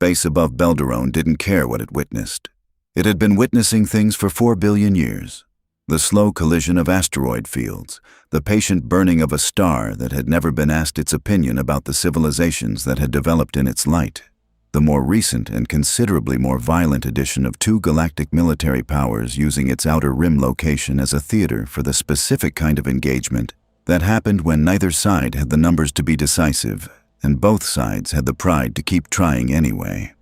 space above Belderon didn't care what it witnessed. It had been witnessing things for 4 billion years. The slow collision of asteroid fields, the patient burning of a star that had never been asked its opinion about the civilizations that had developed in its light, the more recent and considerably more violent addition of 2 galactic military powers using its outer rim location as a theater for the specific kind of engagement that happened when neither side had the numbers to be decisive, and both sides had the pride to keep trying anyway.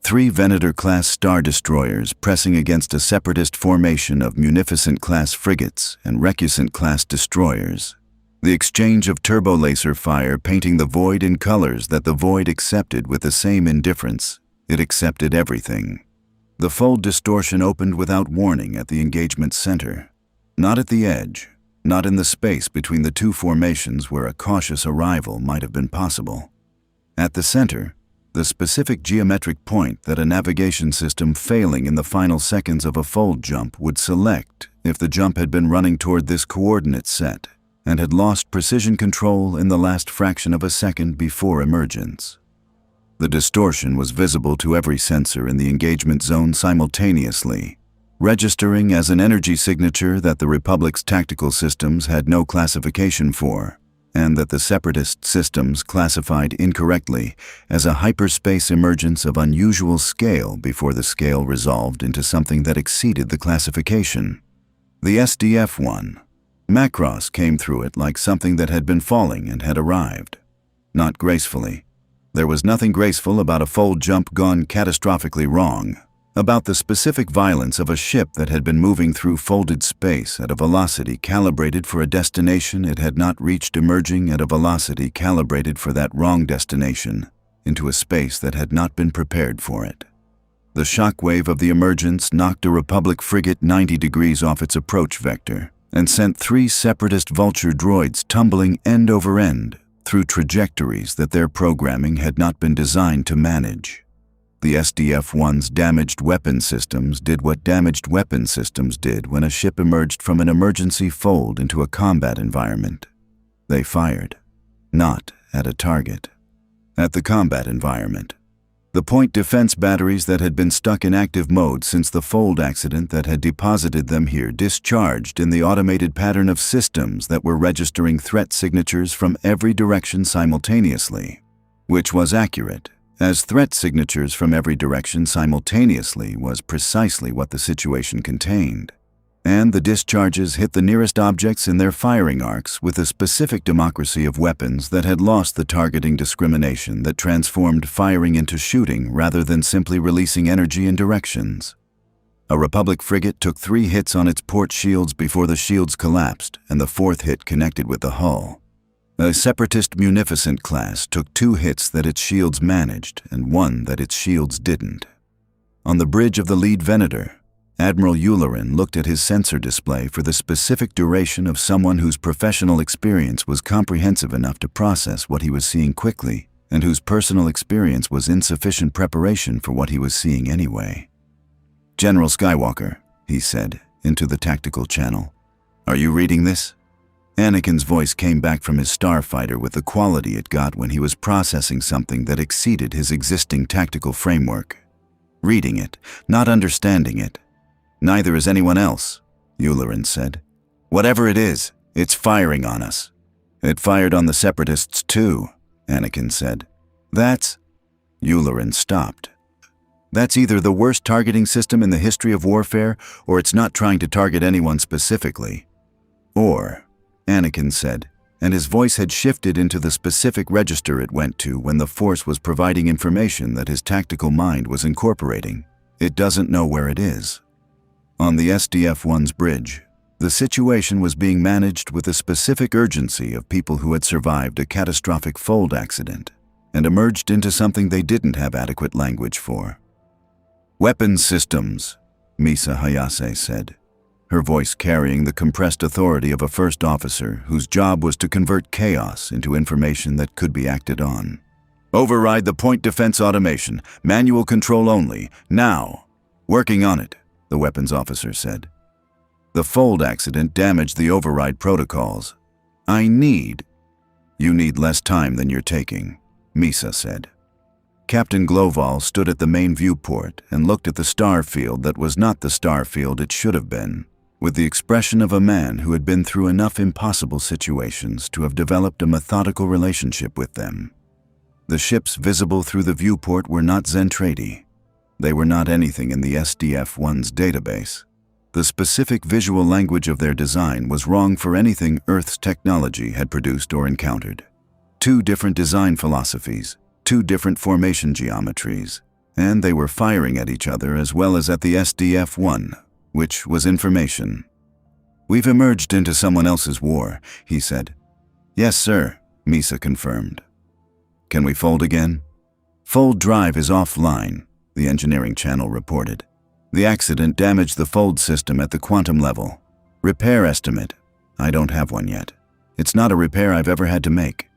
3 Venator-class star destroyers pressing against a separatist formation of Munificent-class frigates and Recusant-class destroyers. The exchange of turbo-laser fire painting the void in colors that the void accepted with the same indifference. It accepted everything. The fold distortion opened without warning at the engagement center. Not at the edge, not in the space between the 2 formations where a cautious arrival might have been possible. At the center, the specific geometric point that a navigation system failing in the final seconds of a fold jump would select if the jump had been running toward this coordinate set and had lost precision control in the last fraction of a second before emergence. The distortion was visible to every sensor in the engagement zone simultaneously, registering as an energy signature that the Republic's tactical systems had no classification for, and that the separatist systems classified incorrectly as a hyperspace emergence of unusual scale before the scale resolved into something that exceeded the classification. The SDF-1 Macross came through it like something that had been falling and had arrived. Not gracefully. There was nothing graceful about a fold jump gone catastrophically wrong, about the specific violence of a ship that had been moving through folded space at a velocity calibrated for a destination it had not reached, emerging at a velocity calibrated for that wrong destination, into a space that had not been prepared for it. The shockwave of the emergence knocked a Republic frigate 90 degrees off its approach vector and sent 3 separatist vulture droids tumbling end over end through trajectories that their programming had not been designed to manage. The SDF-1's damaged weapon systems did what damaged weapon systems did when a ship emerged from an emergency fold into a combat environment. They fired, not at a target, at the combat environment. The point defense batteries that had been stuck in active mode since the fold accident that had deposited them here discharged in the automated pattern of systems that were registering threat signatures from every direction simultaneously, which was accurate, as threat signatures from every direction simultaneously was precisely what the situation contained. And the discharges hit the nearest objects in their firing arcs with a specific democracy of weapons that had lost the targeting discrimination that transformed firing into shooting rather than simply releasing energy in directions. A Republic frigate took 3 hits on its port shields before the shields collapsed, and the 4th hit connected with the hull. A separatist Munificent class took 2 hits that its shields managed and 1 that its shields didn't. On the bridge of the lead Venator, Admiral Yularen looked at his sensor display for the specific duration of someone whose professional experience was comprehensive enough to process what he was seeing quickly, and whose personal experience was insufficient preparation for what he was seeing anyway. "General Skywalker," he said, into the tactical channel. "Are you reading this?" Anakin's voice came back from his starfighter with the quality it got when he was processing something that exceeded his existing tactical framework. "Reading it, not understanding it." "Neither is anyone else," Yularen said. "Whatever it is, it's firing on us." "It fired on the separatists too," Anakin said. "That's..." Yularen stopped. "That's either the worst targeting system in the history of warfare, or it's not trying to target anyone specifically." "Or," Anakin said, and his voice had shifted into the specific register it went to when the Force was providing information that his tactical mind was incorporating. "It doesn't know where it is." On the SDF-1's bridge, the situation was being managed with a specific urgency of people who had survived a catastrophic fold accident and emerged into something they didn't have adequate language for. "Weapons systems," Misa Hayase said, her voice carrying the compressed authority of a first officer whose job was to convert chaos into information that could be acted on. "Override the point defense automation, manual control only, now." "Working on it," the weapons officer said. "The fold accident damaged the override protocols. You need less time than you're taking," Misa said. Captain Gloval stood at the main viewport and looked at the star field that was not the star field it should have been, with the expression of a man who had been through enough impossible situations to have developed a methodical relationship with them. The ships visible through the viewport were not Zentradi. They were not anything in the SDF-1's database. The specific visual language of their design was wrong for anything Earth's technology had produced or encountered. Two different design philosophies, two different formation geometries, and they were firing at each other as well as at the SDF-1, which was information. "We've emerged into someone else's war," he said. "Yes, sir," Misa confirmed. "Can we fold again?" "Fold drive is offline," the engineering channel reported. "The accident damaged the fold system at the quantum level. Repair estimate. I don't have one yet. It's not a repair I've ever had to make."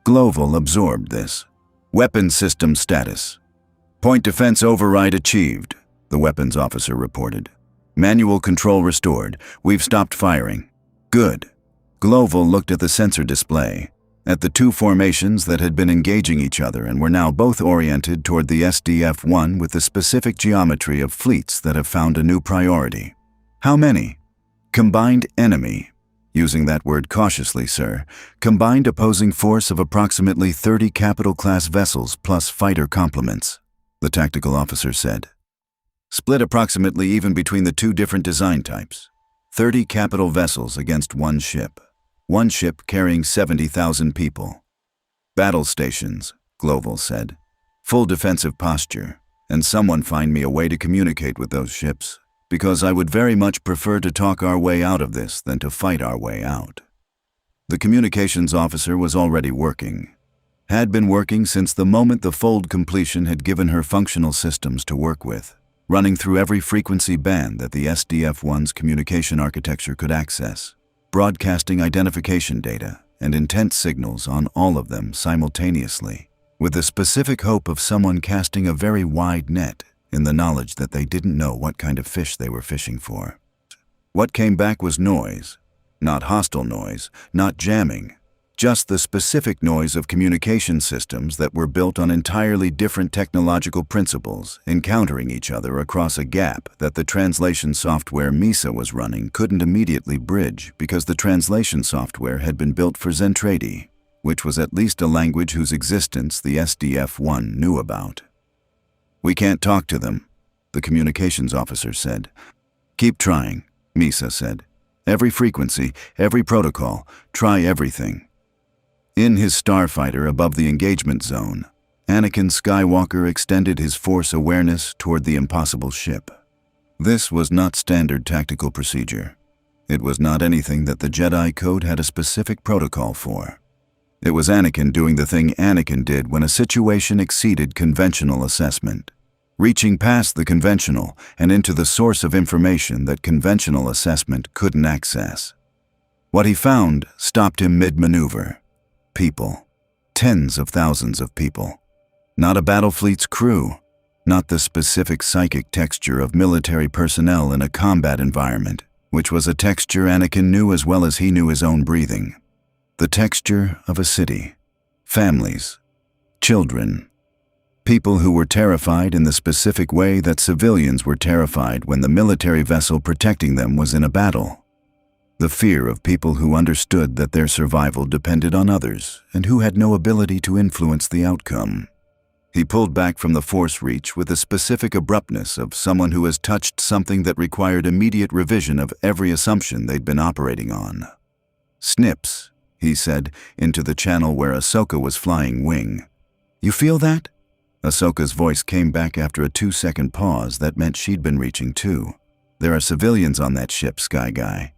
Gloval absorbed this. "Weapons system status. Point defense override achieved," the weapons officer reported. "Manual control restored. We've stopped firing." "Good." Gloval looked at the sensor display, at the two formations that had been engaging each other and were now both oriented toward the SDF-1 with the specific geometry of fleets that have found a new priority. "How many?" "Combined enemy." Using that word cautiously, sir. "Combined opposing force of approximately 30 capital-class vessels plus fighter complements," the tactical officer said. "Split approximately even between the two different design types. 30 capital vessels against one ship. One ship carrying 70,000 people. Battle stations," Gloval said. "Full defensive posture, and someone find me a way to communicate with those ships, because I would very much prefer to talk our way out of this than to fight our way out." The communications officer was already working. Had been working since the moment the fold completion had given her functional systems to work with, running through every frequency band that the SDF-1's communication architecture could access, broadcasting identification data and intent signals on all of them simultaneously, with the specific hope of someone casting a very wide net in the knowledge that they didn't know what kind of fish they were fishing for. What came back was noise. Not hostile noise, not jamming, just the specific noise of communication systems that were built on entirely different technological principles, encountering each other across a gap that the translation software Misa was running couldn't immediately bridge because the translation software had been built for Zentradi, which was at least a language whose existence the SDF-1 knew about. "We can't talk to them," the communications officer said. "Keep trying," Misa said. "Every frequency, every protocol, try everything." In his starfighter above the engagement zone, Anakin Skywalker extended his force awareness toward the impossible ship. This was not standard tactical procedure. It was not anything that the Jedi Code had a specific protocol for. It was Anakin doing the thing Anakin did when a situation exceeded conventional assessment, reaching past the conventional and into the source of information that conventional assessment couldn't access. What he found stopped him mid-maneuver. People. Tens of thousands of people. Not a battle fleet's crew. Not the specific psychic texture of military personnel in a combat environment, which was a texture Anakin knew as well as he knew his own breathing. The texture of a city. Families. Children. People who were terrified in the specific way that civilians were terrified when the military vessel protecting them was in a battle. The fear of people who understood that their survival depended on others and who had no ability to influence the outcome. He pulled back from the force reach with the specific abruptness of someone who has touched something that required immediate revision of every assumption they'd been operating on. "Snips," he said, into the channel where Ahsoka was flying wing. "You feel that?" Ahsoka's voice came back after a 2-second pause that meant she'd been reaching too. "There are civilians on that ship, Sky Guy."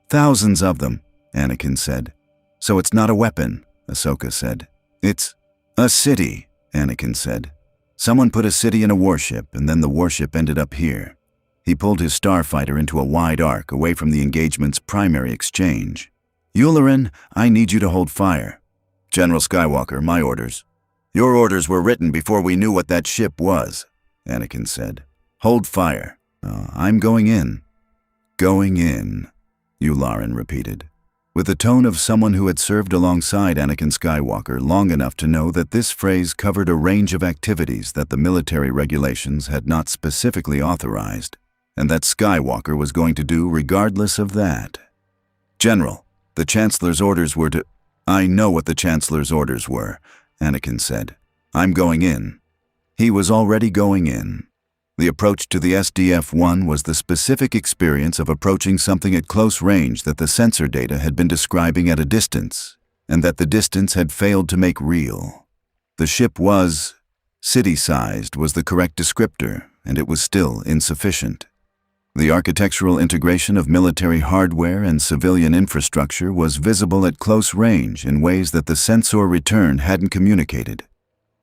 "Thousands of them," Anakin said. "So it's not a weapon," Ahsoka said. "It's a city," Anakin said. "Someone put a city in a warship, and then the warship ended up here." He pulled his starfighter into a wide arc away from the engagement's primary exchange. "Yularen, I need you to hold fire." "General Skywalker, my orders." "Your orders were written before we knew what that ship was," Anakin said. "Hold fire." "I'm going in." "Going in," Yularen repeated. with the tone of someone who had served alongside Anakin Skywalker long enough to know that this phrase covered a range of activities that the military regulations had not specifically authorized, and that Skywalker was going to do regardless of that. "General, the Chancellor's orders were to—" "I know what the Chancellor's orders were," Anakin said. "I'm going in." He was already going in. The approach to the SDF-1 was the specific experience of approaching something at close range that the sensor data had been describing at a distance, and that the distance had failed to make real. The ship was city-sized was the correct descriptor, and it was still insufficient. The architectural integration of military hardware and civilian infrastructure was visible at close range in ways that the sensor return hadn't communicated.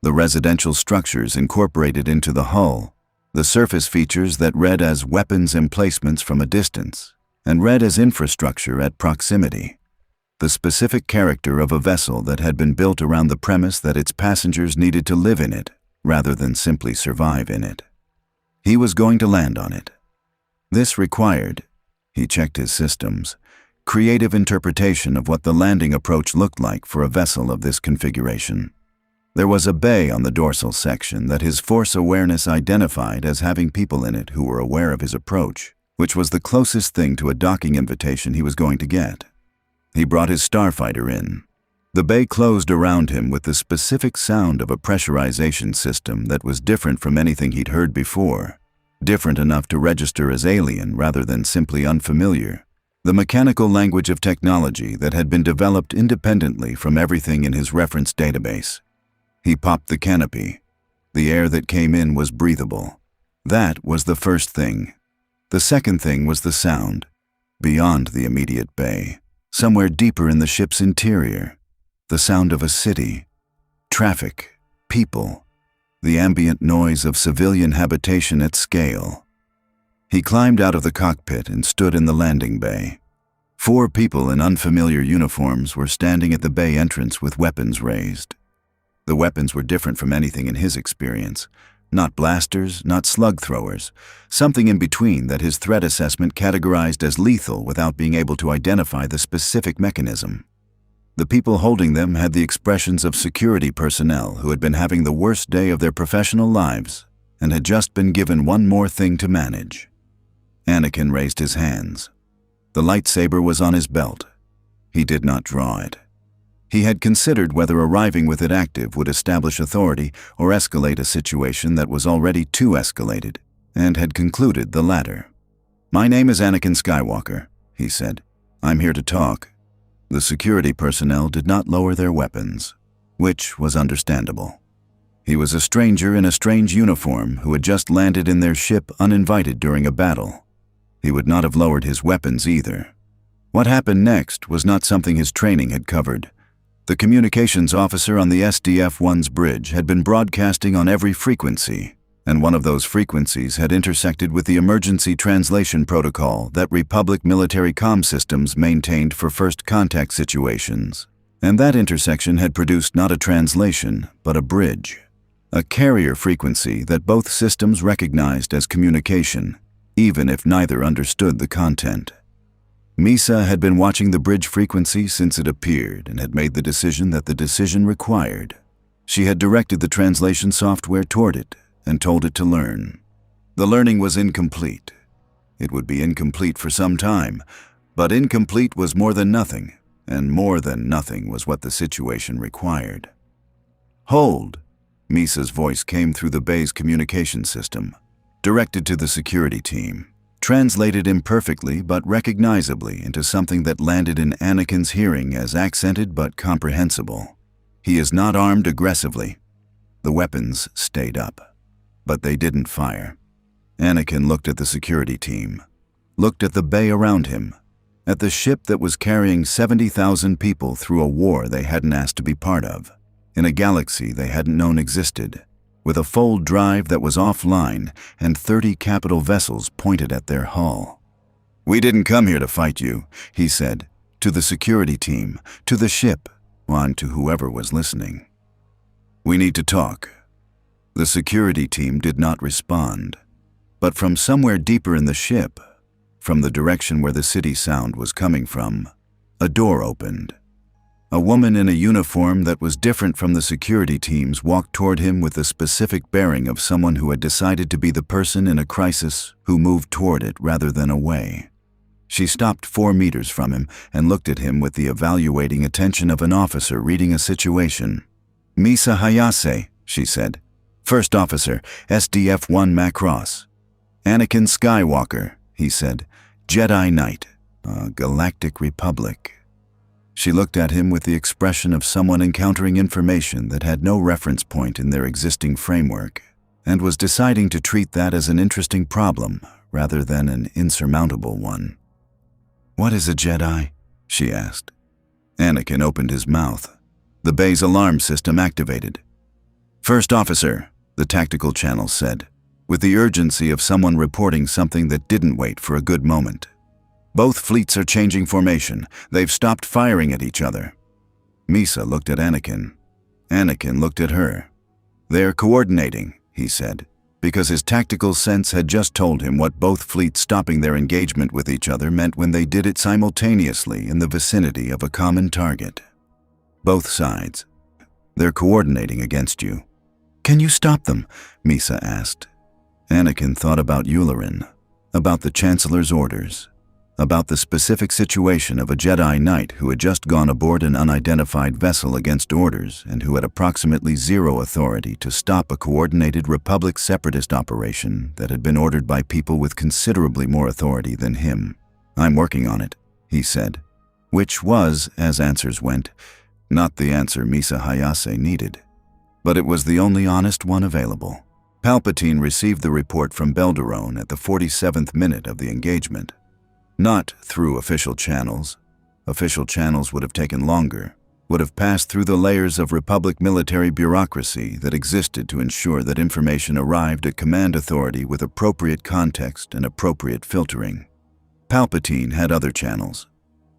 The residential structures incorporated into the hull, the surface features that read as weapons emplacements from a distance, and read as infrastructure at proximity. The specific character of a vessel that had been built around the premise that its passengers needed to live in it, rather than simply survive in it. He was going to land on it. This required, he checked his systems, creative interpretation of what the landing approach looked like for a vessel of this configuration. There was a bay on the dorsal section that his force awareness identified as having people in it who were aware of his approach, which was the closest thing to a docking invitation he was going to get. He brought his starfighter in. The bay closed around him with the specific sound of a pressurization system that was different from anything he'd heard before, different enough to register as alien rather than simply unfamiliar, the mechanical language of technology that had been developed independently from everything in his reference database. He popped the canopy. The air that came in was breathable. That was the first thing. The second thing was the sound, beyond the immediate bay, somewhere deeper in the ship's interior. The sound of a city, traffic, people, the ambient noise of civilian habitation at scale. He climbed out of the cockpit and stood in the landing bay. 4 people in unfamiliar uniforms were standing at the bay entrance with weapons raised. The weapons were different from anything in his experience. Not blasters, not slug throwers, something in between that his threat assessment categorized as lethal without being able to identify the specific mechanism. The people holding them had the expressions of security personnel who had been having the worst day of their professional lives and had just been given one more thing to manage. Anakin raised his hands. The lightsaber was on his belt. He did not draw it. He had considered whether arriving with it active would establish authority or escalate a situation that was already too escalated, and had concluded the latter. "My name is Anakin Skywalker," he said. "I'm here to talk." The security personnel did not lower their weapons, which was understandable. He was a stranger in a strange uniform who had just landed in their ship uninvited during a battle. He would not have lowered his weapons either. What happened next was not something his training had covered. The communications officer on the SDF-1's bridge had been broadcasting on every frequency, and one of those frequencies had intersected with the emergency translation protocol that Republic military comm systems maintained for first contact situations. And that intersection had produced not a translation, but a bridge. A carrier frequency that both systems recognized as communication, even if neither understood the content. Misa had been watching the bridge frequency since it appeared and had made the decision that the decision required. She had directed the translation software toward it and told it to learn. The learning was incomplete. It would be incomplete for some time, but incomplete was more than nothing, and more than nothing was what the situation required. "Hold!" Misa's voice came through the bay's communication system, directed to the security team. Translated imperfectly but recognizably into something that landed in Anakin's hearing as accented but comprehensible. "He is not armed aggressively." The weapons stayed up, but they didn't fire. Anakin looked at the security team, looked at the bay around him, at the ship that was carrying 70,000 people through a war they hadn't asked to be part of, in a galaxy they hadn't known existed, with a fold drive that was offline and 30 capital vessels pointed at their hull. "We didn't come here to fight you," he said, to the security team, to the ship, and to whoever was listening. "We need to talk." The security team did not respond, but from somewhere deeper in the ship, from the direction where the city sound was coming from, A door opened. A woman in a uniform that was different from the security teams walked toward him with the specific bearing of someone who had decided to be the person in a crisis who moved toward it rather than away. She stopped 4 meters from him and looked at him with the evaluating attention of an officer reading a situation. "Misa Hayase," she said. "First Officer, SDF-1 Macross." "Anakin Skywalker," he said. "Jedi Knight, Galactic Republic." She looked at him with the expression of someone encountering information that had no reference point in their existing framework, and was deciding to treat that as an interesting problem rather than an insurmountable one. "What is a Jedi?" she asked. Anakin opened his mouth. The bay's alarm system activated. "First Officer," the tactical channel said, with the urgency of someone reporting something that didn't wait for a good moment. "Both fleets are changing formation. They've stopped firing at each other." Misa looked at Anakin. Anakin looked at her. "They're coordinating," he said, because his tactical sense had just told him what both fleets stopping their engagement with each other meant when they did it simultaneously in the vicinity of a common target. "Both sides. They're coordinating against you." "Can you stop them?" Misa asked. Anakin thought about Yularen, about the Chancellor's orders, about the specific situation of a Jedi Knight who had just gone aboard an unidentified vessel against orders and who had approximately 0 authority to stop a coordinated Republic separatist operation that had been ordered by people with considerably more authority than him. "I'm working on it," he said, which was, as answers went, not the answer Misa Hayase needed, but it was the only honest one available. Palpatine received the report from Belderon at the 47th minute of the engagement. Not through official channels. Official channels would have taken longer, would have passed through the layers of Republic military bureaucracy that existed to ensure that information arrived at command authority with appropriate context and appropriate filtering. Palpatine had other channels.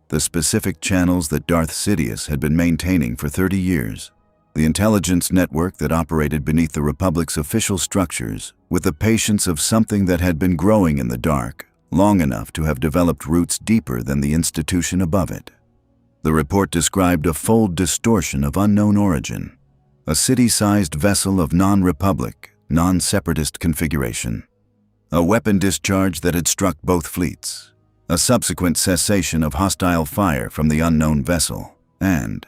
The specific channels that Darth Sidious had been maintaining for 30 years. The intelligence network that operated beneath the Republic's official structures with the patience of something that had been growing in the dark long enough to have developed roots deeper than the institution above it. The report described a fold distortion of unknown origin, a city-sized vessel of non-Republic, non-separatist configuration, a weapon discharge that had struck both fleets, a subsequent cessation of hostile fire from the unknown vessel, and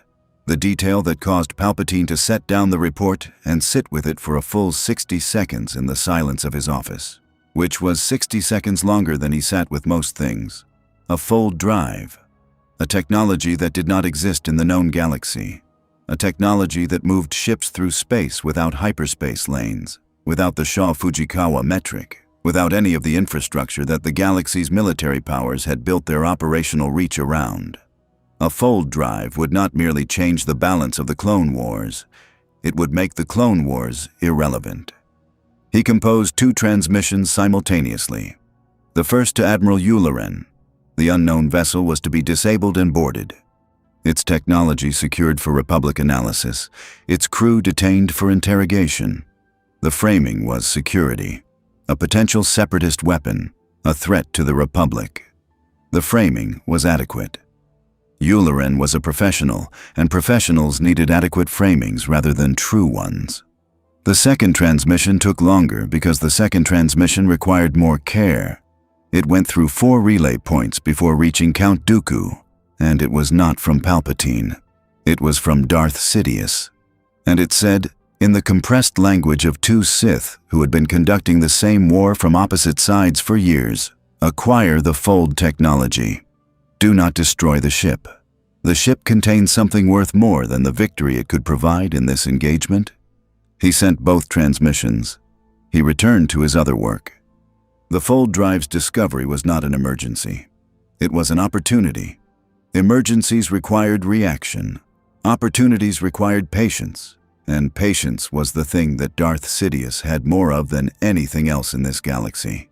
the detail that caused Palpatine to set down the report and sit with it for a full 60 seconds in the silence of his office, which was 60 seconds longer than he sat with most things. A fold drive, a technology that did not exist in the known galaxy, a technology that moved ships through space without hyperspace lanes, without the Shaw Fujikawa metric, without any of the infrastructure that the galaxy's military powers had built their operational reach around. A fold drive would not merely change the balance of the Clone Wars, it would make the Clone Wars irrelevant. He composed 2 transmissions simultaneously. The first to Admiral Yularen. The unknown vessel was to be disabled and boarded. Its technology secured for Republic analysis, its crew detained for interrogation. The framing was security, a potential separatist weapon, a threat to the Republic. The framing was adequate. Yularen was a professional, and professionals needed adequate framings rather than true ones. The second transmission took longer because the second transmission required more care. It went through 4 relay points before reaching Count Dooku, and it was not from Palpatine. It was from Darth Sidious. And it said, in the compressed language of 2 Sith who had been conducting the same war from opposite sides for years, acquire the fold technology. Do not destroy the ship. The ship contains something worth more than the victory it could provide in this engagement. He sent both transmissions. He returned to his other work. The fold drive's discovery was not an emergency. It was an opportunity. Emergencies required reaction. Opportunities required patience. And patience was the thing that Darth Sidious had more of than anything else in this galaxy.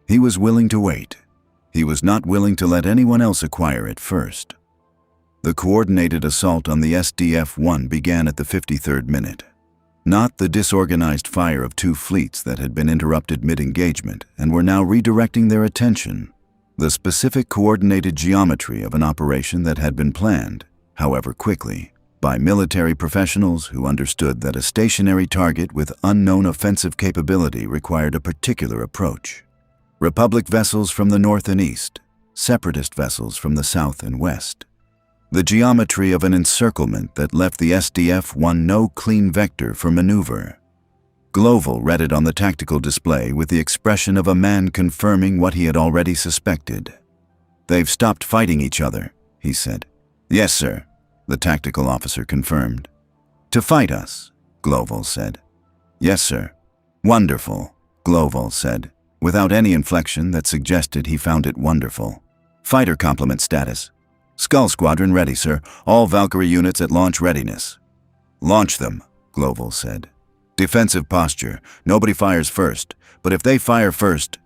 He was willing to wait. He was not willing to let anyone else acquire it first. The coordinated assault on the SDF-1 began at the 53rd minute. Not the disorganized fire of 2 fleets that had been interrupted mid-engagement and were now redirecting their attention. the specific coordinated geometry of an operation that had been planned, however quickly, by military professionals who understood that a stationary target with unknown offensive capability required a particular approach. Republic vessels from the north and east, separatist vessels from the south and west. The geometry of an encirclement that left the SDF-1 no clean vector for maneuver. Global read it on the tactical display with the expression of a man confirming what he had already suspected. "They've stopped fighting each other," he said. "Yes, sir," the tactical officer confirmed. "To fight us," Global said. "Yes, sir." "Wonderful," Global said, without any inflection that suggested he found it wonderful. "Fighter complement status. Skull Squadron ready, sir. All Valkyrie units at launch readiness." "Launch them," Global said. "Defensive posture. Nobody fires first, but if they fire first..."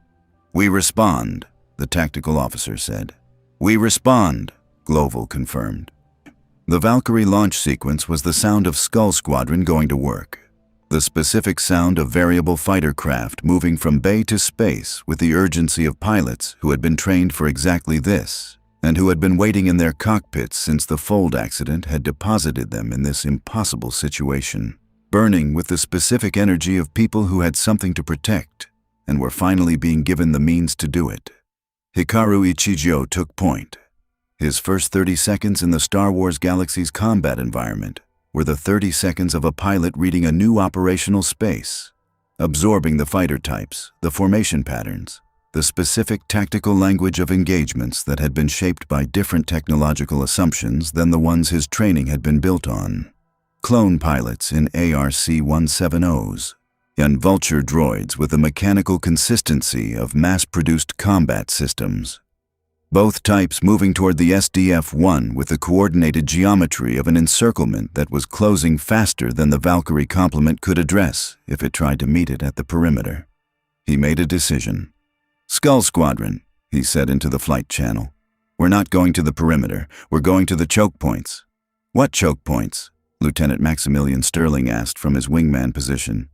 "We respond," the tactical officer said. "We respond," Global confirmed. The Valkyrie launch sequence was the sound of Skull Squadron going to work. The specific sound of variable fighter craft moving from bay to space with the urgency of pilots who had been trained for exactly this, and who had been waiting in their cockpits since the fold accident had deposited them in this impossible situation, burning with the specific energy of people who had something to protect and were finally being given the means to do it. Hikaru Ichijo took point. His first 30 seconds in the Star Wars galaxy's combat environment were the 30 seconds of a pilot reading a new operational space, absorbing the fighter types, the formation patterns, the specific tactical language of engagements that had been shaped by different technological assumptions than the ones his training had been built on. Clone pilots in ARC-170s, and vulture droids with the mechanical consistency of mass-produced combat systems. Both types moving toward the SDF-1 with the coordinated geometry of an encirclement that was closing faster than the Valkyrie complement could address if it tried to meet it at the perimeter. He made a decision. "Skull Squadron," he said into the flight channel. "We're not going to the perimeter, we're going to the choke points." "What choke points?" Lieutenant Maximilian Sterling asked from his wingman position.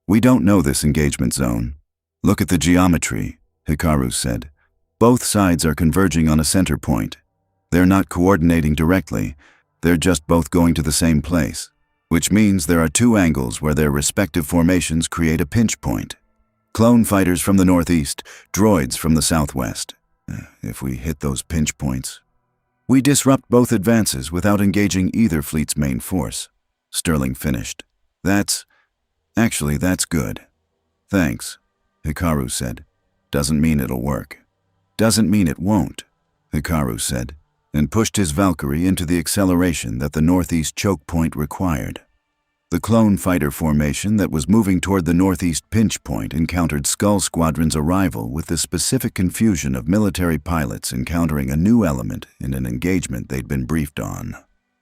"We don't know this engagement zone." "Look at the geometry," Hikaru said. "Both sides are converging on a center point. They're not coordinating directly, they're just both going to the same place, which means there are two angles where their respective formations create a pinch point. Clone fighters from the northeast, droids from the southwest. If we hit those pinch points, we disrupt both advances without engaging either fleet's main force," Sterling finished. That's good. "Thanks," Hikaru said. "Doesn't mean it'll work." "Doesn't mean it won't," Hikaru said, and pushed his Valkyrie into the acceleration that the northeast choke point required. The clone fighter formation that was moving toward the northeast pinch point encountered Skull Squadron's arrival with the specific confusion of military pilots encountering a new element in an engagement they'd been briefed on.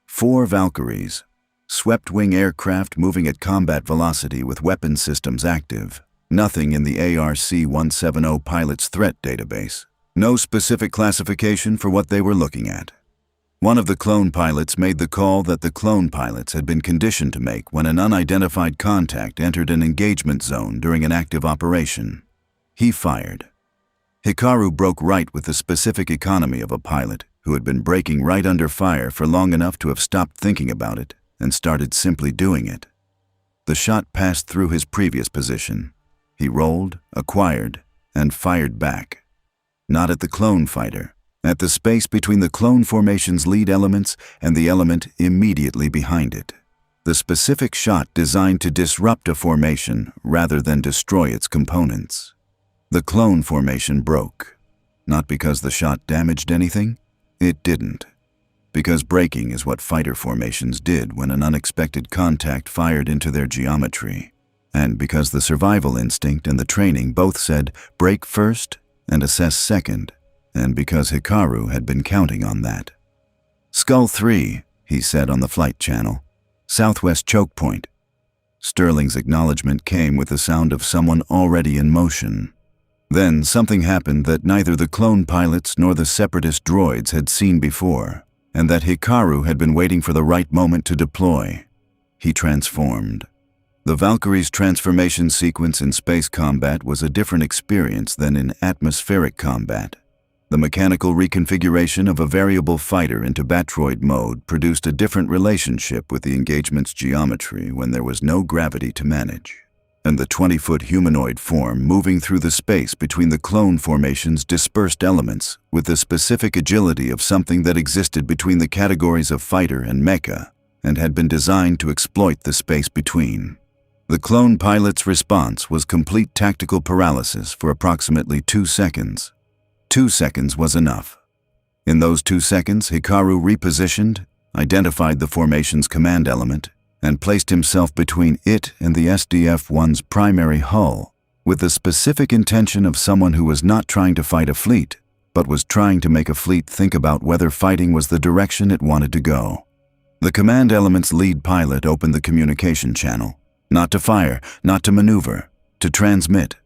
4 Valkyries, swept-wing aircraft moving at combat velocity with weapon systems active, nothing in the ARC-170 pilot's threat database. No specific classification for what they were looking at. One of the clone pilots made the call that the clone pilots had been conditioned to make when an unidentified contact entered an engagement zone during an active operation. He fired. Hikaru broke right with the specific economy of a pilot who had been breaking right under fire for long enough to have stopped thinking about it and started simply doing it. The shot passed through his previous position. He rolled, acquired, and fired back. Not at the clone fighter, at the space between the clone formation's lead elements and the element immediately behind it. The specific shot designed to disrupt a formation rather than destroy its components. The clone formation broke. Not because the shot damaged anything, it didn't. Because breaking is what fighter formations did when an unexpected contact fired into their geometry. And because the survival instinct and the training both said, break first and assess second, and because Hikaru had been counting on that. "Skull 3, he said on the flight channel. "Southwest choke point." Sterling's acknowledgement came with the sound of someone already in motion. Then something happened that neither the clone pilots nor the separatist droids had seen before, and that Hikaru had been waiting for the right moment to deploy. He transformed. The Valkyrie's transformation sequence in space combat was a different experience than in atmospheric combat. The mechanical reconfiguration of a variable fighter into Batroid mode produced a different relationship with the engagement's geometry when there was no gravity to manage, and the 20-foot humanoid form moving through the space between the clone formations dispersed elements with the specific agility of something that existed between the categories of fighter and mecha and had been designed to exploit the space between. The clone pilot's response was complete tactical paralysis for approximately 2 seconds. 2 seconds was enough. In those 2 seconds, Hikaru repositioned, identified the formation's command element, and placed himself between it and the SDF-1's primary hull, with the specific intention of someone who was not trying to fight a fleet, but was trying to make a fleet think about whether fighting was the direction it wanted to go. The command element's lead pilot opened the communication channel, not to fire, not to maneuver, to transmit.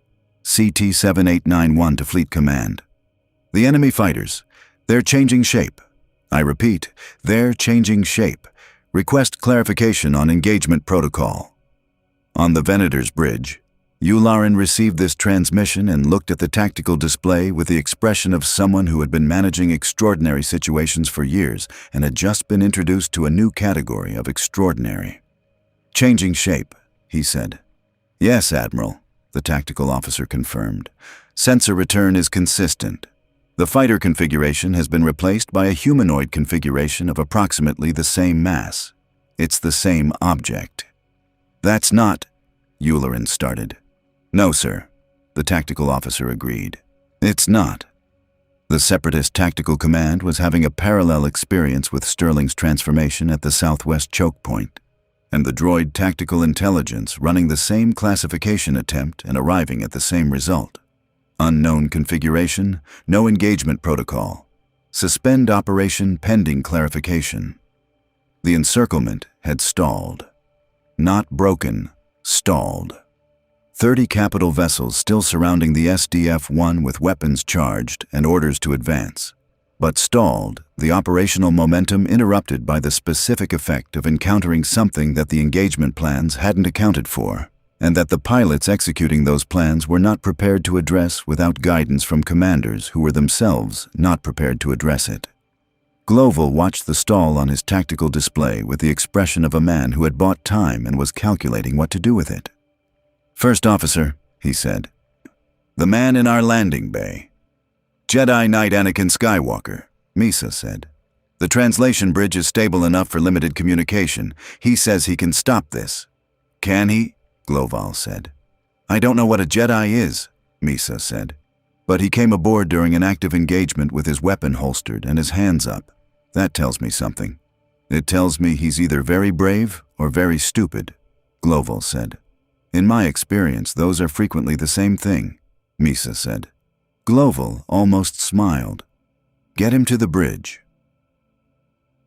CT-7891 to Fleet Command. The enemy fighters, they're changing shape. I repeat, they're changing shape. Request clarification on engagement protocol. On the Venator's bridge, Yularen received this transmission and looked at the tactical display with the expression of someone who had been managing extraordinary situations for years and had just been introduced to a new category of extraordinary. Changing shape, he said. Yes, Admiral, the tactical officer confirmed. Sensor return is consistent. The fighter configuration has been replaced by a humanoid configuration of approximately the same mass. It's the same object. That's not, Yularen started. No, sir, the tactical officer agreed. It's not. The Separatist Tactical Command was having a parallel experience with Sterling's transformation at the southwest choke point, and the droid tactical intelligence running the same classification attempt and arriving at the same result. Unknown configuration, no engagement protocol. Suspend operation pending clarification. The encirclement had stalled. Not broken, stalled. 30 capital vessels still surrounding the SDF-1 with weapons charged and orders to advance. But stalled, the operational momentum interrupted by the specific effect of encountering something that the engagement plans hadn't accounted for, and that the pilots executing those plans were not prepared to address without guidance from commanders who were themselves not prepared to address it. Gloval watched the stall on his tactical display with the expression of a man who had bought time and was calculating what to do with it. First officer, he said. The man in our landing bay. Jedi Knight Anakin Skywalker, Misa said. The translation bridge is stable enough for limited communication. He says he can stop this. Can he? Gloval said. I don't know what a Jedi is, Misa said. But he came aboard during an active engagement with his weapon holstered and his hands up. That tells me something. It tells me he's either very brave or very stupid, Gloval said. In my experience, those are frequently the same thing, Misa said. Gloval almost smiled. Get him to the bridge.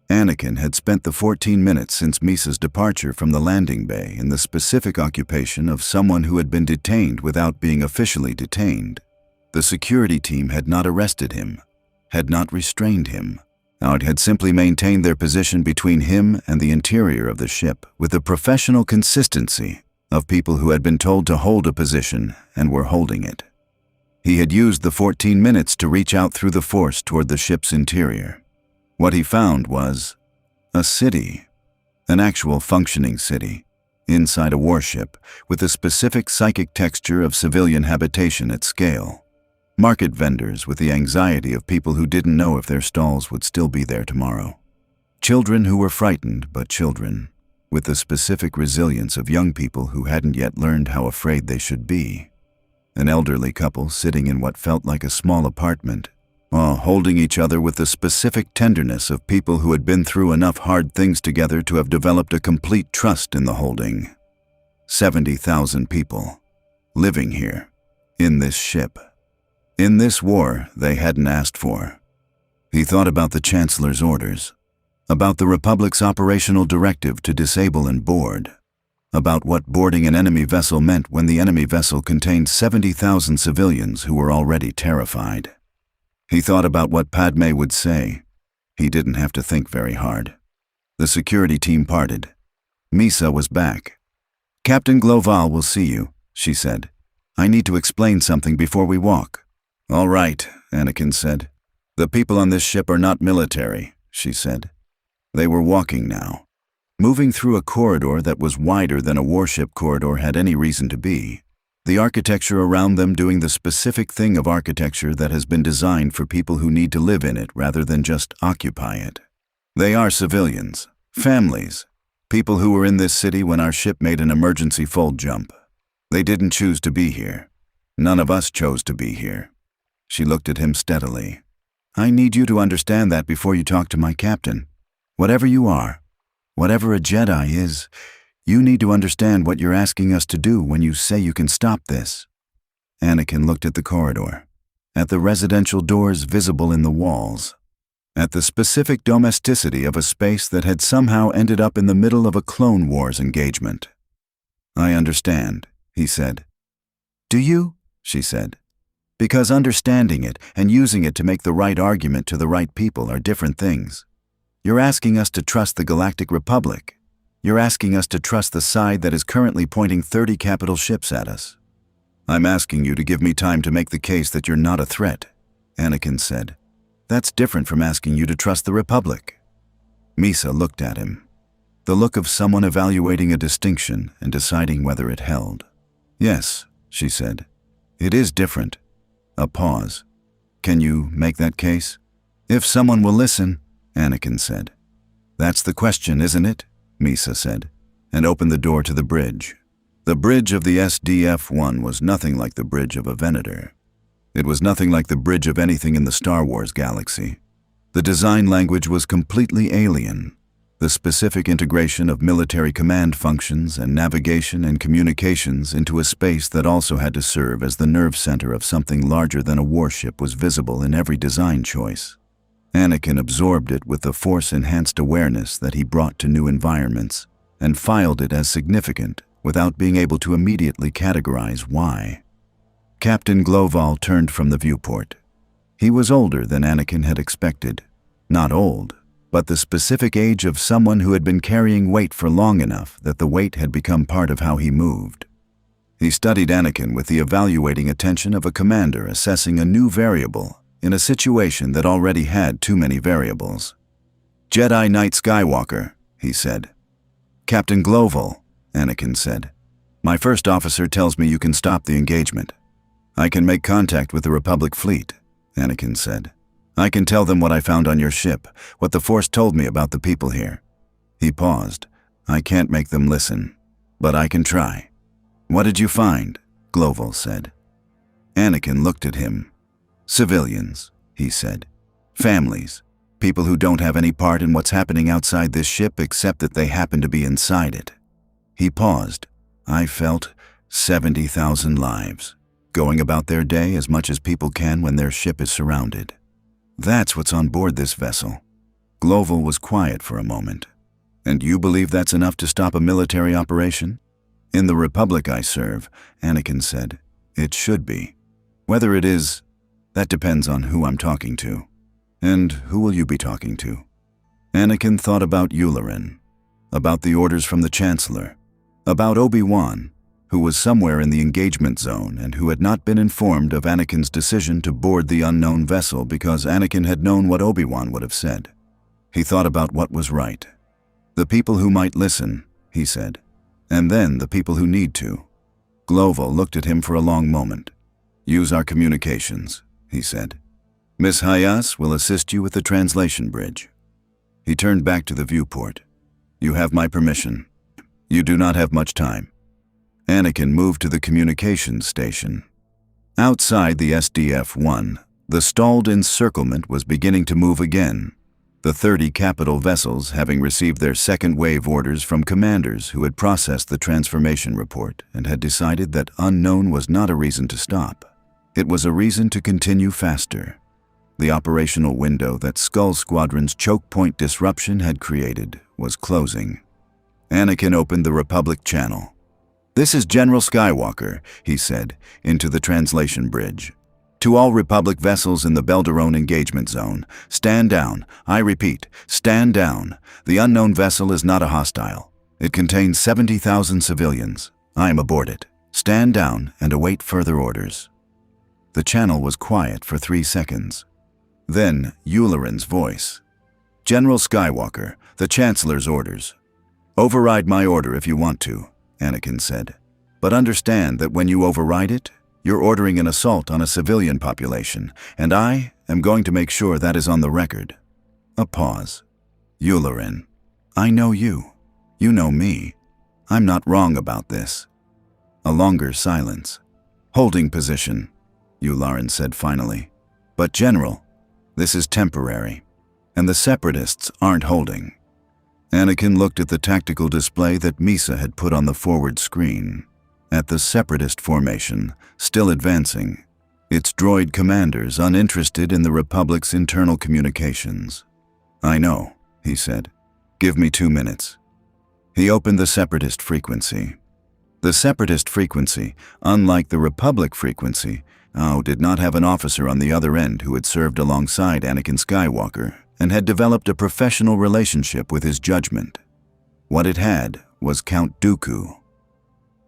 Anakin had spent the 14 minutes since Misa's departure from the landing bay in the specific occupation of someone who had been detained without being officially detained. The security team had not arrested him, had not restrained him. It had simply maintained their position between him and the interior of the ship with the professional consistency of people who had been told to hold a position and were holding it. He had used the 14 minutes to reach out through the Force toward the ship's interior. What he found was a city, an actual functioning city, inside a warship with a specific psychic texture of civilian habitation at scale. Market vendors with the anxiety of people who didn't know if their stalls would still be there tomorrow. Children who were frightened but children, with the specific resilience of young people who hadn't yet learned how afraid they should be. An elderly couple sitting in what felt like a small apartment, holding each other with the specific tenderness of people who had been through enough hard things together to have developed a complete trust in the holding. 70,000 people, living here, in this ship, in this war they hadn't asked for. He thought about the Chancellor's orders, about the Republic's operational directive to disable and board, about what boarding an enemy vessel meant when the enemy vessel contained 70,000 civilians who were already terrified. He thought about what Padme would say. He didn't have to think very hard. The security team parted. Misa was back. Captain Gloval will see you, she said. I need to explain something before we walk. All right, Anakin said. "The people on this ship are not military," she said. They were walking now, moving through a corridor that was wider than a warship corridor had any reason to be, the architecture around them doing the specific thing of architecture that has been designed for people who need to live in it rather than just occupy it. They are civilians, families, people who were in this city when our ship made an emergency fold jump. They didn't choose to be here. None of us chose to be here. She looked at him steadily. "I need you to understand that before you talk to my captain. Whatever you are, whatever a Jedi is, you need to understand what you're asking us to do when you say you can stop this." Anakin looked at the corridor, at the residential doors visible in the walls, at the specific domesticity of a space that had somehow ended up in the middle of a Clone Wars engagement. "I understand," he said. "Do you?" she said. "Because understanding it and using it to make the right argument to the right people are different things. You're asking us to trust the Galactic Republic. You're asking us to trust the side that is currently pointing 30 capital ships at us." "I'm asking you to give me time to make the case that you're not a threat," Anakin said. "That's different from asking you to trust the Republic." Misa looked at him, the look of someone evaluating a distinction and deciding whether it held. "Yes," she said. "It is different." A pause. "Can you make that case?" "If someone will listen," Anakin said. "That's the question, isn't it?" Misa said, and opened the door to the bridge. The bridge of the SDF-1 was nothing like the bridge of a Venator. It was nothing like the bridge of anything in the Star Wars galaxy. The design language was completely alien. The specific integration of military command functions and navigation and communications into a space that also had to serve as the nerve center of something larger than a warship was visible in every design choice. Anakin absorbed it with the force-enhanced awareness that he brought to new environments, and filed it as significant without being able to immediately categorize why. Captain Gloval turned from the viewport. He was older than Anakin had expected. Not old, but the specific age of someone who had been carrying weight for long enough that the weight had become part of how he moved. He studied Anakin with the evaluating attention of a commander assessing a new variable in a situation that already had too many variables. "Jedi Knight Skywalker," he said. "Captain Gloval," Anakin said. "My first officer tells me you can stop the engagement." "I can make contact with the Republic fleet," Anakin said. "I can tell them what I found on your ship, what the Force told me about the people here." He paused. "I can't make them listen, but I can try." "What did you find?" Gloval said. Anakin looked at him. "Civilians," he said. "Families. People who don't have any part in what's happening outside this ship except that they happen to be inside it." He paused. "I felt 70,000 lives, going about their day as much as people can when their ship is surrounded. That's what's on board this vessel." Gloval was quiet for a moment. "And you believe that's enough to stop a military operation?" "In the Republic I serve," Anakin said, "it should be. Whether it is, that depends on who I'm talking to." "And who will you be talking to?" Anakin thought about Yularen, about the orders from the Chancellor, about Obi-Wan, who was somewhere in the engagement zone and who had not been informed of Anakin's decision to board the unknown vessel because Anakin had known what Obi-Wan would have said. He thought about what was right. "The people who might listen," he said, "and then the people who need to." Gloval looked at him for a long moment. "Use our communications," he said. "Miss Hayas will assist you with the translation bridge." He turned back to the viewport. "You have my permission. You do not have much time." Anakin moved to the communications station. Outside the SDF-1, the stalled encirclement was beginning to move again, the 30 capital vessels having received their second wave orders from commanders who had processed the transformation report and had decided that unknown was not a reason to stop. It was a reason to continue faster. The operational window that Skull Squadron's choke point disruption had created was closing. Anakin opened the Republic channel. "This is General Skywalker," he said, into the translation bridge. "To all Republic vessels in the Belderon engagement zone, stand down. I repeat, stand down. The unknown vessel is not a hostile. It contains 70,000 civilians. I am aboard it. Stand down and await further orders." The channel was quiet for 3 seconds. Then, Yularen's voice. "General Skywalker, the Chancellor's orders. Override my order if you want to," Anakin said. "But understand that when you override it, you're ordering an assault on a civilian population, and I am going to make sure that is on the record." A pause. "Yularen, I know you. You know me. I'm not wrong about this." A longer silence. "Holding position," Yularen said finally. "But General, this is temporary, and the Separatists aren't holding." Anakin looked at the tactical display that Misa had put on the forward screen. At the Separatist formation, still advancing, its droid commanders uninterested in the Republic's internal communications. "I know," he said. "Give me 2 minutes." He opened the Separatist frequency. The Separatist frequency, unlike the Republic frequency, did not have an officer on the other end who had served alongside Anakin Skywalker and had developed a professional relationship with his judgment. What it had was Count Dooku.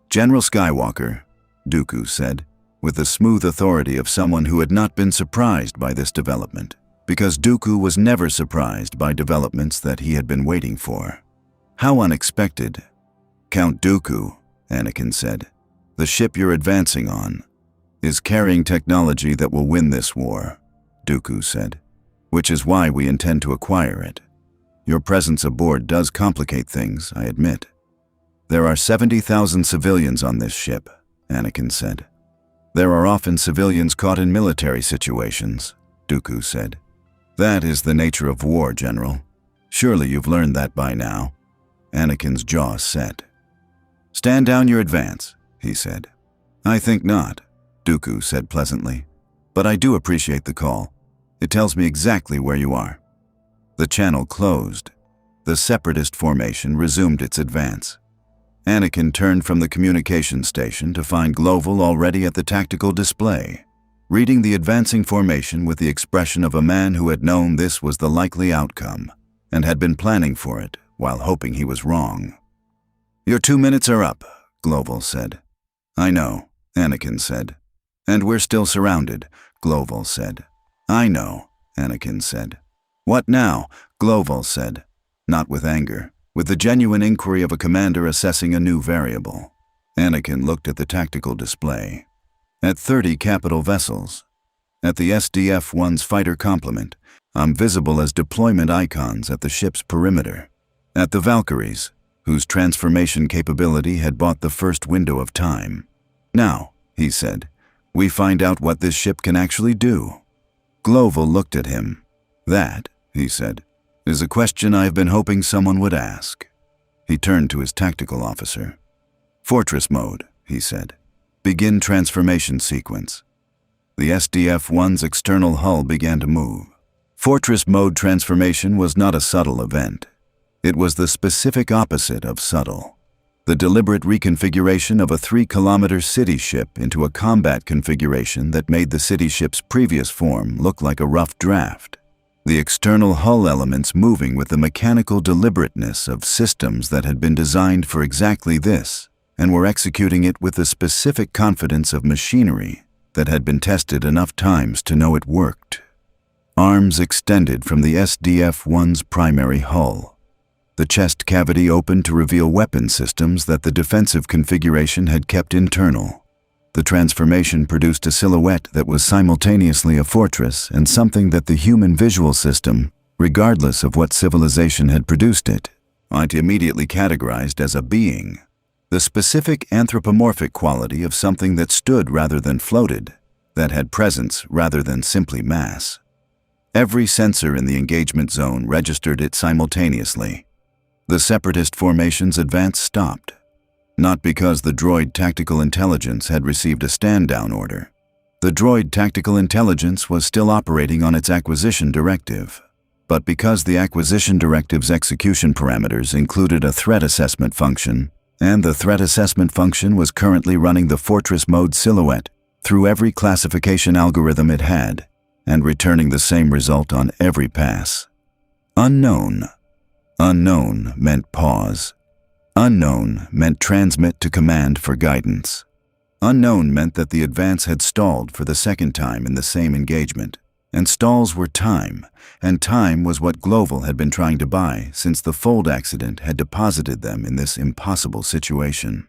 "General Skywalker," Dooku said, with the smooth authority of someone who had not been surprised by this development, because Dooku was never surprised by developments that he had been waiting for. How unexpected. "Count Dooku," Anakin said, "the ship you're advancing on is carrying technology that will win this war," Dooku said, "which is why we intend to acquire it. Your presence aboard does complicate things, I admit." "There are 70,000 civilians on this ship," Anakin said. "There are often civilians caught in military situations," Dooku said. "That is the nature of war, General. Surely you've learned that by now." Anakin's jaw set. "Stand down your advance," he said. "I think not," Dooku said pleasantly. "But I do appreciate the call. It tells me exactly where you are." The channel closed. The Separatist formation resumed its advance. Anakin turned from the communication station to find Gloval already at the tactical display, reading the advancing formation with the expression of a man who had known this was the likely outcome and had been planning for it while hoping he was wrong. "Your 2 minutes are up," Gloval said. "I know," Anakin said. "And we're still surrounded," Gloval said. "I know," Anakin said. "What now?" Gloval said, not with anger, with the genuine inquiry of a commander assessing a new variable. Anakin looked at the tactical display. At 30 capital vessels. At the SDF-1's fighter complement, visible as deployment icons at the ship's perimeter. At the Valkyries, whose transformation capability had bought the first window of time. "Now," he said, "we find out what this ship can actually do." Gloval looked at him. "That," he said, "is a question I've been hoping someone would ask." He turned to his tactical officer. "Fortress mode," he said. "Begin transformation sequence." The SDF-1's external hull began to move. Fortress mode transformation was not a subtle event. It was the specific opposite of subtle. The deliberate reconfiguration of a 3-kilometer city ship into a combat configuration that made the city ship's previous form look like a rough draft. The external hull elements moving with the mechanical deliberateness of systems that had been designed for exactly this, and were executing it with the specific confidence of machinery that had been tested enough times to know it worked. Arms extended from the SDF-1's primary hull. The chest cavity opened to reveal weapon systems that the defensive configuration had kept internal. The transformation produced a silhouette that was simultaneously a fortress and something that the human visual system, regardless of what civilization had produced it, might immediately categorized as a being. The specific anthropomorphic quality of something that stood rather than floated, that had presence rather than simply mass. Every sensor in the engagement zone registered it simultaneously. The Separatist formation's advance stopped. Not because the droid tactical intelligence had received a stand-down order. The droid tactical intelligence was still operating on its acquisition directive, but because the acquisition directive's execution parameters included a threat assessment function, and the threat assessment function was currently running the fortress mode silhouette through every classification algorithm it had, and returning the same result on every pass. Unknown. Unknown meant pause. Unknown meant transmit to command for guidance. Unknown meant that the advance had stalled for the second time in the same engagement. And stalls were time, and time was what Global had been trying to buy since the fold accident had deposited them in this impossible situation.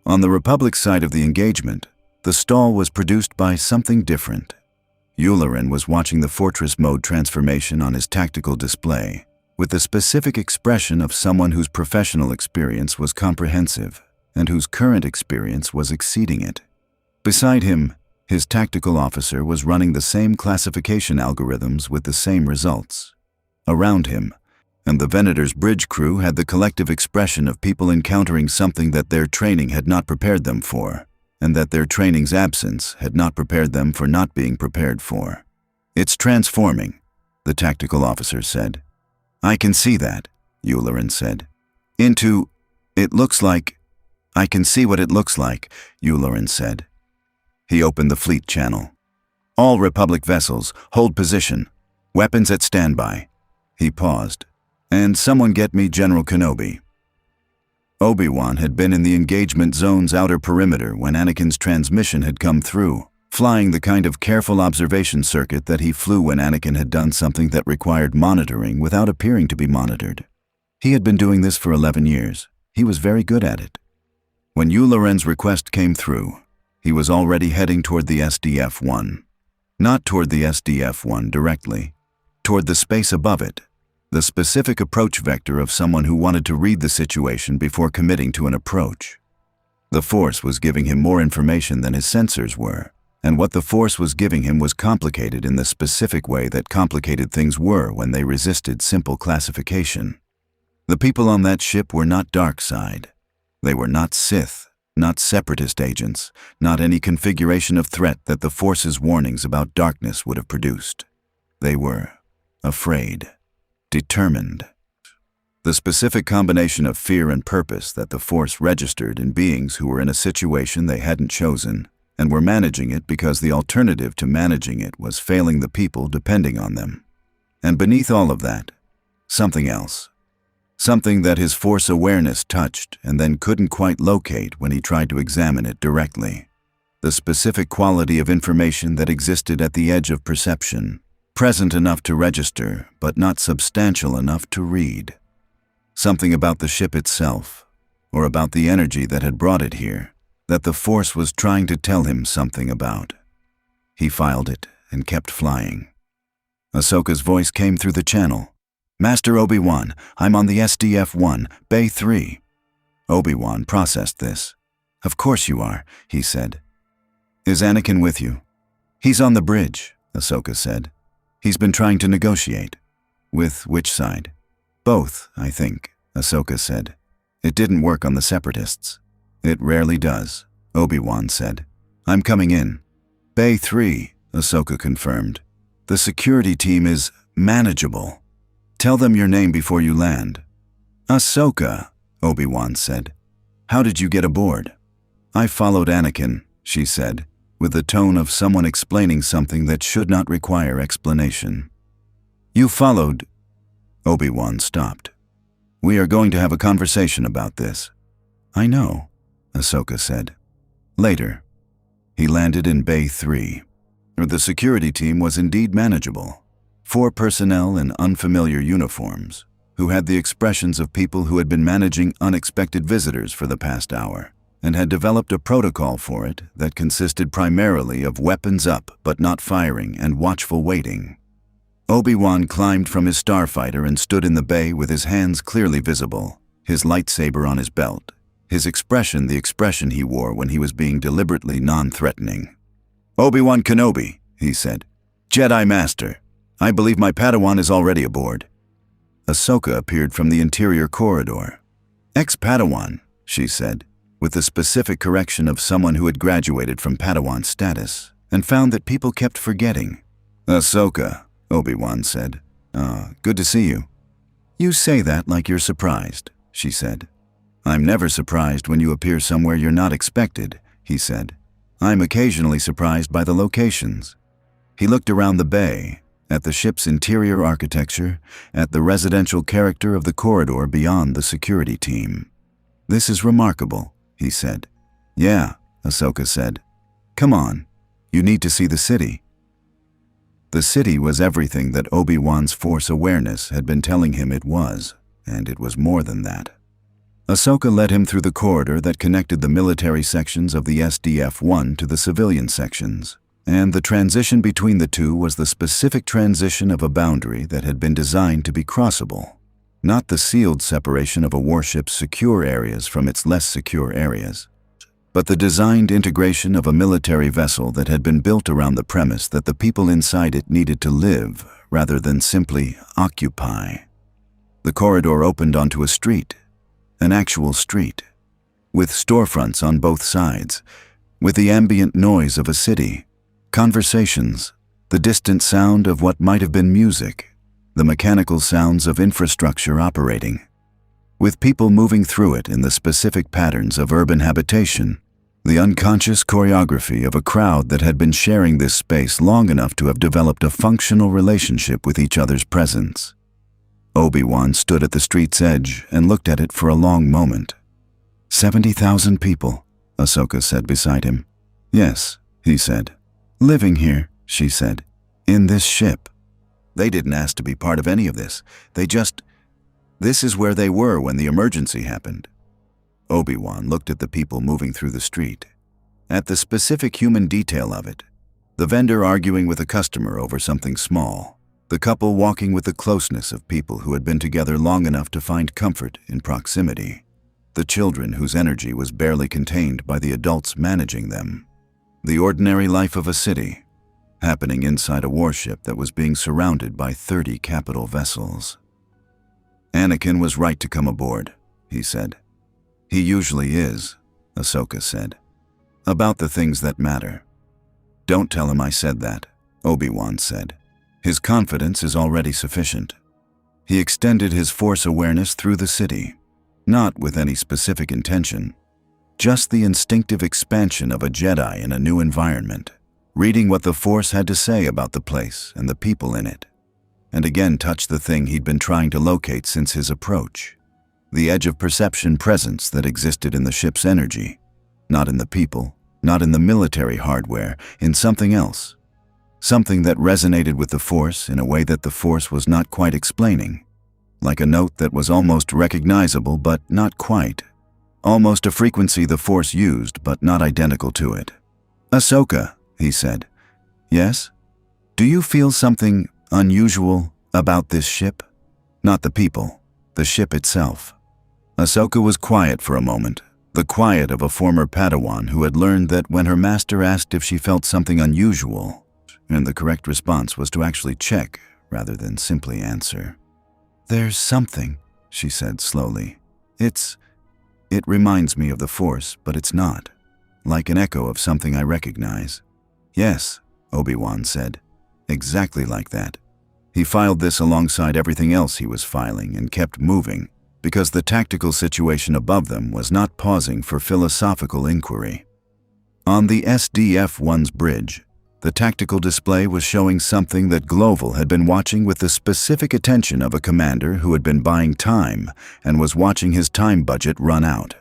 On the Republic side of the engagement, the stall was produced by something different. Yularen was watching the fortress mode transformation on his tactical display, with the specific expression of someone whose professional experience was comprehensive and whose current experience was exceeding it. Beside him, his tactical officer was running the same classification algorithms with the same results. Around him, and the Venator's bridge crew had the collective expression of people encountering something that their training had not prepared them for, and that their training's absence had not prepared them for not being prepared for. "It's transforming," the tactical officer said. "I can see that," Yularen said. It looks like, I can see what it looks like," Yularen said. He opened the fleet channel. "All Republic vessels, hold position. Weapons at standby." He paused. "And someone get me General Kenobi." Obi-Wan had been in the engagement zone's outer perimeter when Anakin's transmission had come through, flying the kind of careful observation circuit that he flew when Anakin had done something that required monitoring without appearing to be monitored. He had been doing this for 11 years. He was very good at it. When Yularen's request came through, he was already heading toward the SDF-1. Not toward the SDF-1 directly, toward the space above it, the specific approach vector of someone who wanted to read the situation before committing to an approach. The Force was giving him more information than his sensors were, and what the Force was giving him was complicated in the specific way that complicated things were when they resisted simple classification. The people on that ship were not dark side. They were not Sith, not separatist agents, not any configuration of threat that the Force's warnings about darkness would have produced. They were afraid, determined. The specific combination of fear and purpose that the Force registered in beings who were in a situation they hadn't chosen and were managing it because the alternative to managing it was failing the people depending on them. And beneath all of that, something else. Something that his Force awareness touched and then couldn't quite locate when he tried to examine it directly. The specific quality of information that existed at the edge of perception, present enough to register, but not substantial enough to read. Something about the ship itself, or about the energy that had brought it here, that the Force was trying to tell him something about. He filed it and kept flying. Ahsoka's voice came through the channel. "Master Obi-Wan, I'm on the SDF-1, Bay 3. Obi-Wan processed this. "Of course you are," he said. "Is Anakin with you?" "He's on the bridge," Ahsoka said. "He's been trying to negotiate." "With which side?" "Both, I think," Ahsoka said. "It didn't work on the Separatists." "It rarely does," Obi-Wan said. "I'm coming in." "Bay 3, Ahsoka confirmed. "The security team is manageable. Tell them your name before you land." "Ahsoka," Obi-Wan said. "How did you get aboard?" "I followed Anakin," she said, with the tone of someone explaining something that should not require explanation. "You followed—" Obi-Wan stopped. "We are going to have a conversation about this." "I know," Ahsoka said. "Later." He landed in Bay 3. The security team was indeed manageable. 4 personnel in unfamiliar uniforms, who had the expressions of people who had been managing unexpected visitors for the past hour, and had developed a protocol for it that consisted primarily of weapons up but not firing and watchful waiting. Obi-Wan climbed from his starfighter and stood in the bay with his hands clearly visible, his lightsaber on his belt, his expression the expression he wore when he was being deliberately non-threatening. "Obi-Wan Kenobi," he said. "Jedi Master. I believe my Padawan is already aboard." Ahsoka appeared from the interior corridor. "Ex-Padawan," she said, with the specific correction of someone who had graduated from Padawan status, and found that people kept forgetting. "Ahsoka," Obi-Wan said. Good to see you." "You say that like you're surprised," she said. "I'm never surprised when you appear somewhere you're not expected," he said. "I'm occasionally surprised by the locations." He looked around the bay, at the ship's interior architecture, at the residential character of the corridor beyond the security team. "This is remarkable," he said. "Yeah," Ahsoka said. "Come on. You need to see the city." The city was everything that Obi-Wan's Force awareness had been telling him it was, and it was more than that. Ahsoka led him through the corridor that connected the military sections of the SDF-1 to the civilian sections, and the transition between the two was the specific transition of a boundary that had been designed to be crossable, not the sealed separation of a warship's secure areas from its less secure areas, but the designed integration of a military vessel that had been built around the premise that the people inside it needed to live rather than simply occupy. The corridor opened onto a street, an actual street, with storefronts on both sides, with the ambient noise of a city, conversations, the distant sound of what might have been music, the mechanical sounds of infrastructure operating, with people moving through it in the specific patterns of urban habitation, the unconscious choreography of a crowd that had been sharing this space long enough to have developed a functional relationship with each other's presence. Obi-Wan stood at the street's edge and looked at it for a long moment. 70,000 people, Ahsoka said beside him. Yes, he said. Living here, she said. In this ship. They didn't ask to be part of any of this. This is where they were when the emergency happened. Obi-Wan looked at the people moving through the street, at the specific human detail of it. The vendor arguing with a customer over something small. The couple walking with the closeness of people who had been together long enough to find comfort in proximity. The children whose energy was barely contained by the adults managing them. The ordinary life of a city, happening inside a warship that was being surrounded by 30 capital vessels. Anakin was right to come aboard, he said. He usually is, Ahsoka said. About the things that matter. Don't tell him I said that, Obi-Wan said. His confidence is already sufficient. He extended his Force awareness through the city, not with any specific intention, just the instinctive expansion of a Jedi in a new environment, reading what the Force had to say about the place and the people in it, and again touched the thing he'd been trying to locate since his approach, the edge of perception presence that existed in the ship's energy, not in the people, not in the military hardware, in something else. Something that resonated with the Force in a way that the Force was not quite explaining, like a note that was almost recognizable but not quite, almost a frequency the Force used but not identical to it. Ahsoka, he said. Yes? Do you feel something unusual about this ship? Not the people, the ship itself. Ahsoka was quiet for a moment, the quiet of a former Padawan who had learned that when her master asked if she felt something unusual, and the correct response was to actually check rather than simply answer. There's something, she said slowly. It reminds me of the Force, but it's not. Like an echo of something I recognize. Yes, Obi-Wan said. Exactly like that. He filed this alongside everything else he was filing and kept moving, because the tactical situation above them was not pausing for philosophical inquiry. On the SDF-1's bridge, the tactical display was showing something that Global had been watching with the specific attention of a commander who had been buying time and was watching his time budget run out.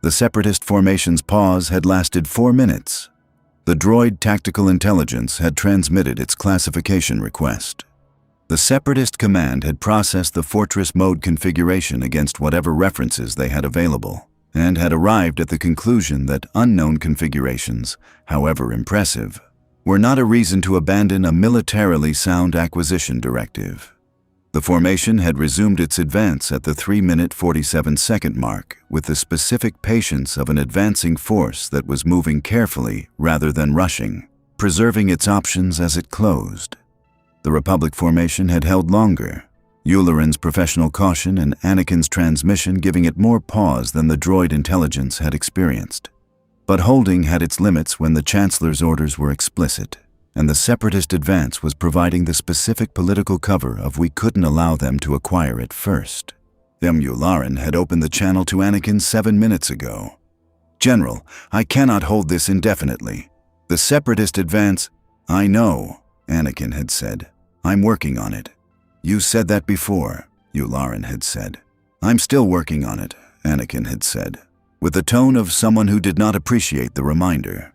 The Separatist formation's pause had lasted 4 minutes. The droid tactical intelligence had transmitted its classification request. The Separatist command had processed the fortress mode configuration against whatever references they had available, and had arrived at the conclusion that unknown configurations, however impressive, were not a reason to abandon a militarily sound acquisition directive. The formation had resumed its advance at the 3-minute 47-second mark with the specific patience of an advancing force that was moving carefully rather than rushing, preserving its options as it closed. The Republic formation had held longer, Yularen's professional caution and Anakin's transmission giving it more pause than the droid intelligence had experienced. But holding had its limits when the Chancellor's orders were explicit, and the Separatist advance was providing the specific political cover of we couldn't allow them to acquire it first. Yularen had opened the channel to Anakin 7 minutes ago. General, I cannot hold this indefinitely. The Separatist advance— I know, Anakin had said. I'm working on it. You said that before, Yularen had said. I'm still working on it, Anakin had said, with the tone of someone who did not appreciate the reminder.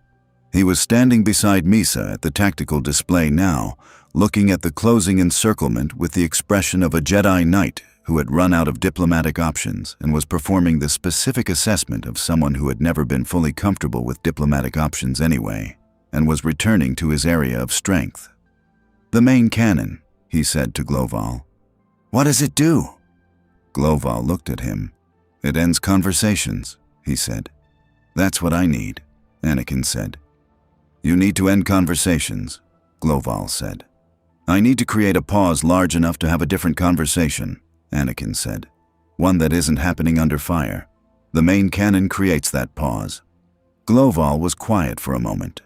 He was standing beside Misa at the tactical display now, looking at the closing encirclement with the expression of a Jedi Knight who had run out of diplomatic options and was performing the specific assessment of someone who had never been fully comfortable with diplomatic options anyway, and was returning to his area of strength. "The main cannon," he said to Gloval. "What does it do?" Gloval looked at him. "It ends conversations," he said. "That's what I need," Anakin said. "You need to end conversations," Gloval said. "I need to create a pause large enough to have a different conversation," Anakin said. "One that isn't happening under fire. The main cannon creates that pause." Gloval was quiet for a moment.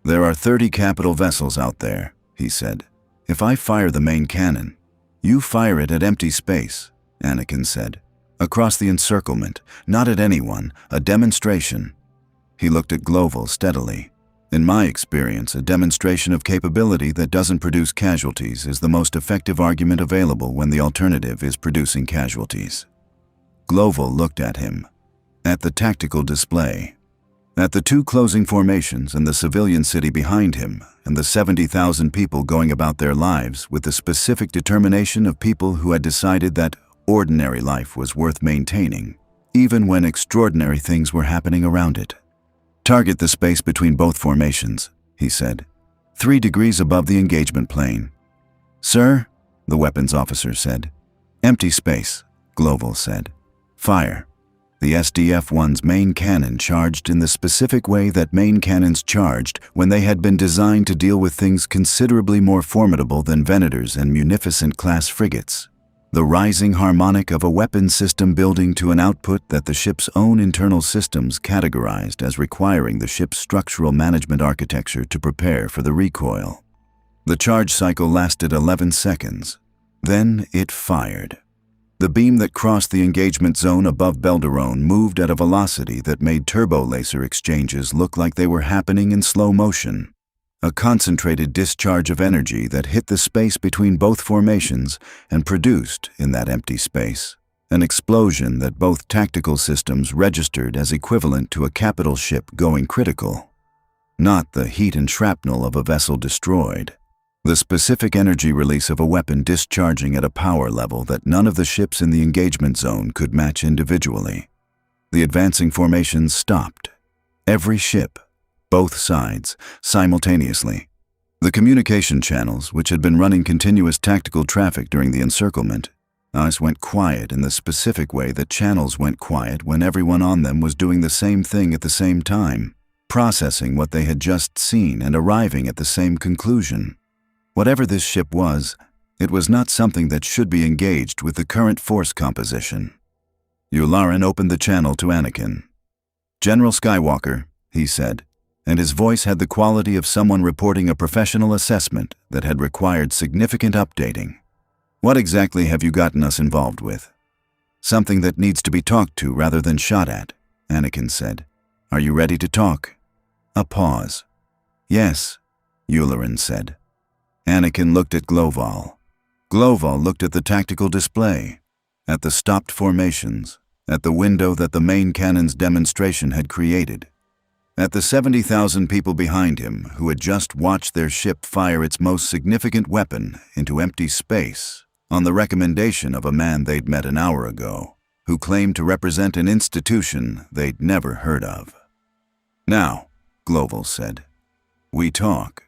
"There are 30 capital vessels out there," he said. "If I fire the main cannon, you fire it at empty space," Anakin said. "Across the encirclement, not at anyone, a demonstration." He looked at Gloval steadily. "In my experience, a demonstration of capability that doesn't produce casualties is the most effective argument available when the alternative is producing casualties." Gloval looked at him. At the tactical display. At the 2 closing formations and the civilian city behind him, and the 70,000 people going about their lives with the specific determination of people who had decided that ordinary life was worth maintaining, even when extraordinary things were happening around it. "Target the space between both formations," he said. 3 degrees above the engagement plane. "Sir," the weapons officer said. "Empty space," Gloval said. "Fire." The SDF-1's main cannon charged in the specific way that main cannons charged when they had been designed to deal with things considerably more formidable than Venators and Munificent-class frigates. The rising harmonic of a weapon system building to an output that the ship's own internal systems categorized as requiring the ship's structural management architecture to prepare for the recoil. The charge cycle lasted 11 seconds. Then it fired. The beam that crossed the engagement zone above Belderon moved at a velocity that made turbo-laser exchanges look like they were happening in slow motion. A concentrated discharge of energy that hit the space between both formations and produced, in that empty space, an explosion that both tactical systems registered as equivalent to a capital ship going critical. Not the heat and shrapnel of a vessel destroyed. The specific energy release of a weapon discharging at a power level that none of the ships in the engagement zone could match individually. The advancing formations stopped. Every ship, both sides, simultaneously. The communication channels, which had been running continuous tactical traffic during the encirclement, went quiet in the specific way that channels went quiet when everyone on them was doing the same thing at the same time, processing what they had just seen and arriving at the same conclusion. Whatever this ship was, it was not something that should be engaged with the current force composition. Yularen opened the channel to Anakin. "General Skywalker," he said, and his voice had the quality of someone reporting a professional assessment that had required significant updating. "What exactly have you gotten us involved with?" "Something that needs to be talked to rather than shot at," Anakin said. "Are you ready to talk?" A pause. "Yes," Yularen said. Anakin looked at Gloval. Gloval looked at the tactical display, at the stopped formations, at the window that the main cannon's demonstration had created, at the 70,000 people behind him who had just watched their ship fire its most significant weapon into empty space on the recommendation of a man they'd met an hour ago, who claimed to represent an institution they'd never heard of. "Now," Gloval said, "we talk."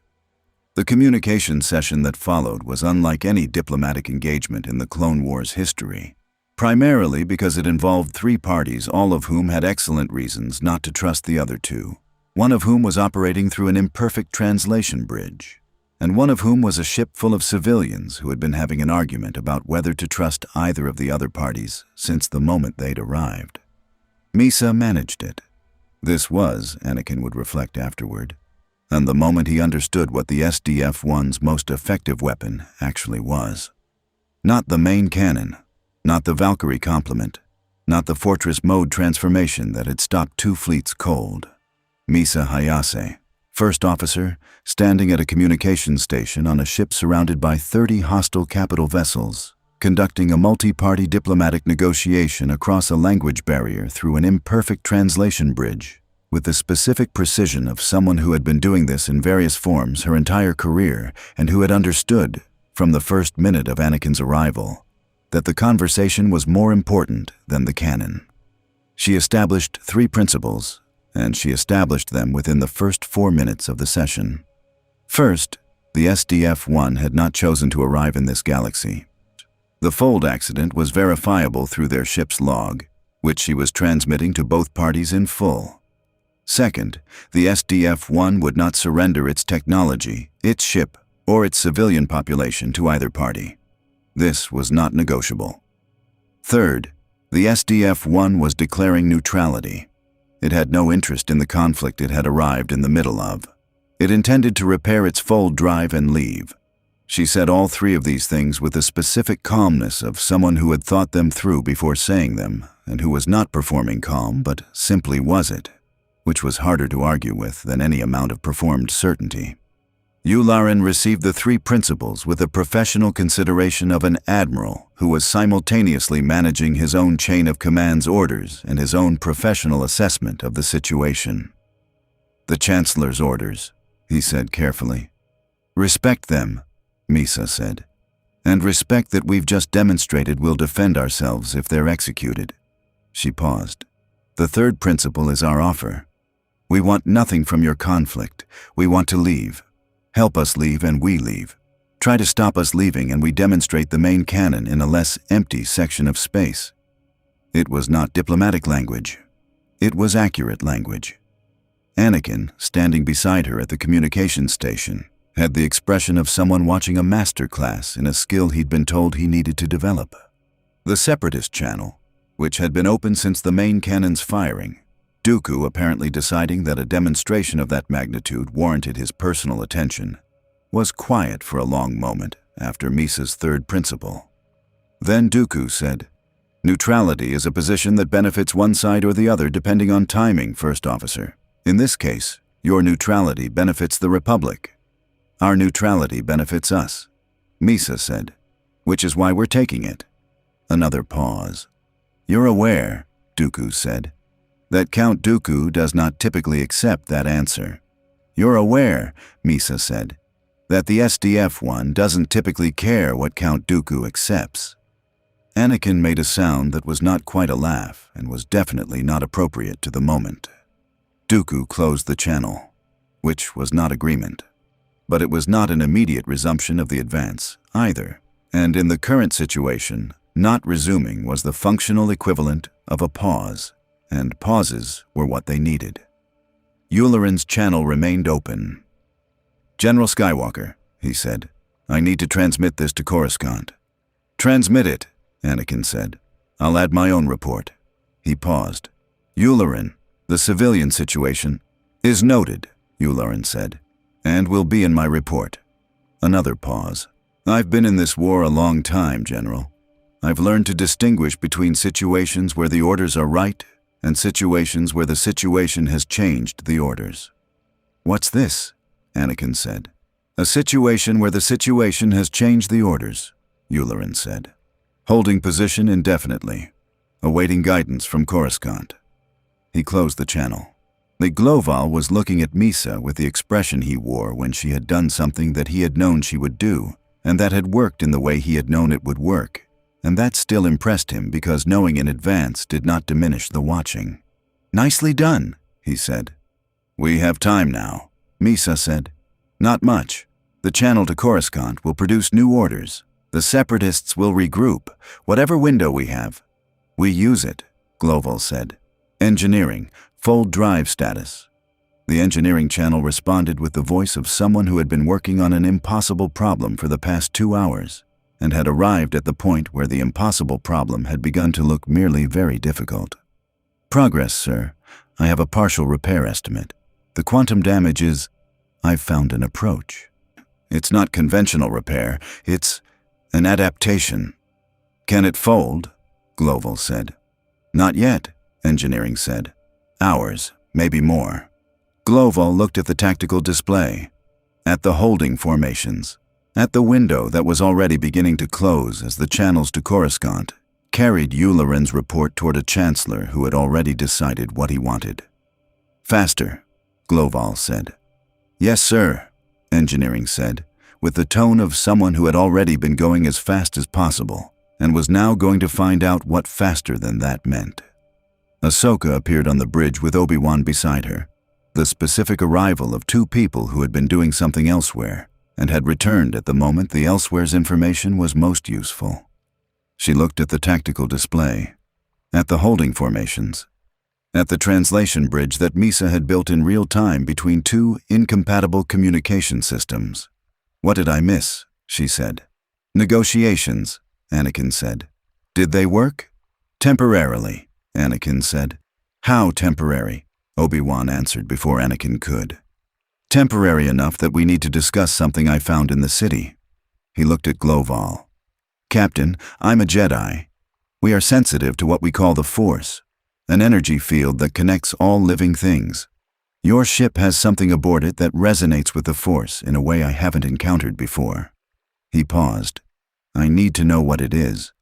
The communication session that followed was unlike any diplomatic engagement in the Clone Wars history, primarily because it involved 3 parties, all of whom had excellent reasons not to trust the other 2, one of whom was operating through an imperfect translation bridge, and one of whom was a ship full of civilians who had been having an argument about whether to trust either of the other parties since the moment they'd arrived. Misa managed it. This was, Anakin would reflect afterward, and the moment he understood what the SDF-1's most effective weapon actually was. Not the main cannon, not the Valkyrie complement, not the fortress mode transformation that had stopped 2 fleets cold. Misa Hayase, first officer, standing at a communications station on a ship surrounded by 30 hostile capital vessels, conducting a multi-party diplomatic negotiation across a language barrier through an imperfect translation bridge, with the specific precision of someone who had been doing this in various forms her entire career and who had understood, from the first minute of Anakin's arrival, that the conversation was more important than the canon. She established 3 principles, and she established them within the first 4 minutes of the session. First, the SDF-1 had not chosen to arrive in this galaxy. The fold accident was verifiable through their ship's log, which she was transmitting to both parties in full. Second, the SDF-1 would not surrender its technology, its ship, or its civilian population to either party. This was not negotiable. Third, the SDF-1 was declaring neutrality. It had no interest in the conflict it had arrived in the middle of. It intended to repair its fold drive and leave. She said all 3 of these things with the specific calmness of someone who had thought them through before saying them, and who was not performing calm, but simply was it, which was harder to argue with than any amount of performed certainty. Yularen received the 3 principles with the professional consideration of an admiral who was simultaneously managing his own chain of command's orders and his own professional assessment of the situation. "The Chancellor's orders," he said carefully. "Respect them," Misa said, "and respect that we've just demonstrated we'll defend ourselves if they're executed." She paused. "The 3rd principle is our offer. We want nothing from your conflict. We want to leave. Help us leave and we leave. Try to stop us leaving and we demonstrate the main canon in a less empty section of space." It was not diplomatic language. It was accurate language. Anakin, standing beside her at the communications station, had the expression of someone watching a master class in a skill he'd been told he needed to develop. The Separatist channel, which had been open since the main cannon's firing, Dooku apparently deciding that a demonstration of that magnitude warranted his personal attention, was quiet for a long moment after Misa's 3rd principle. Then Dooku said, "Neutrality is a position that benefits one side or the other depending on timing, First Officer. In this case, your neutrality benefits the Republic. Our neutrality benefits us," Misa said, "which is why we're taking it." Another pause. "You're aware," Dooku said, "that Count Dooku does not typically accept that answer." "You're aware," Misa said, "that the SDF-1 doesn't typically care what Count Dooku accepts." Anakin made a sound that was not quite a laugh and was definitely not appropriate to the moment. Dooku closed the channel, which was not agreement. But it was not an immediate resumption of the advance, either, and in the current situation, not resuming was the functional equivalent of a pause, and pauses were what they needed. Yularen's channel remained open. "General Skywalker," he said, "I need to transmit this to Coruscant." "Transmit it," Anakin said. "I'll add my own report." He paused. "Yularen, the civilian situation is noted," Yularen said, "and will be in my report." Another pause. "I've been in this war a long time, General. I've learned to distinguish between situations where the orders are right and situations where the situation has changed the orders." "What's this?" Anakin said. "A situation where the situation has changed the orders," Yularen said. "Holding position indefinitely, awaiting guidance from Coruscant." He closed the channel. The Gloval was looking at Misa with the expression he wore when she had done something that he had known she would do, and that had worked in the way he had known it would work. And that still impressed him because knowing in advance did not diminish the watching. "Nicely done," he said. "We have time now," Misa said. "Not much. The channel to Coruscant will produce new orders. The Separatists will regroup, whatever window we have." "We use it," Gloval said. "Engineering, fold drive status." The engineering channel responded with the voice of someone who had been working on an impossible problem for the past 2 hours, and had arrived at the point where the impossible problem had begun to look merely very difficult. "Progress, sir. I have a partial repair estimate. The quantum damage is... I've found an approach. It's not conventional repair, it's an adaptation." "Can it fold?" Gloval said. "Not yet," engineering said. "Hours, maybe more." Gloval looked at the tactical display, at the holding formations, at the window that was already beginning to close as the channels to Coruscant carried Yularen's report toward a chancellor who had already decided what he wanted. Faster, Gloval said. Yes, sir, engineering said, with the tone of someone who had already been going as fast as possible and was now going to find out what faster than that meant. Ahsoka appeared on the bridge with Obi-Wan beside her, the specific arrival of two people who had been doing something elsewhere and had returned at the moment the elsewhere's information was most useful. She looked at the tactical display, at the holding formations, at the translation bridge that Misa had built in real time between two incompatible communication systems. What did I miss? She said. Negotiations, Anakin said. Did they work? Temporarily, Anakin said. How temporary? Obi-Wan answered before Anakin could. Temporary enough that we need to discuss something I found in the city. He looked at Gloval. Captain, I'm a Jedi. We are sensitive to what we call the Force, an energy field that connects all living things. Your ship has something aboard it that resonates with the Force in a way I haven't encountered before. He paused. I need to know what it is,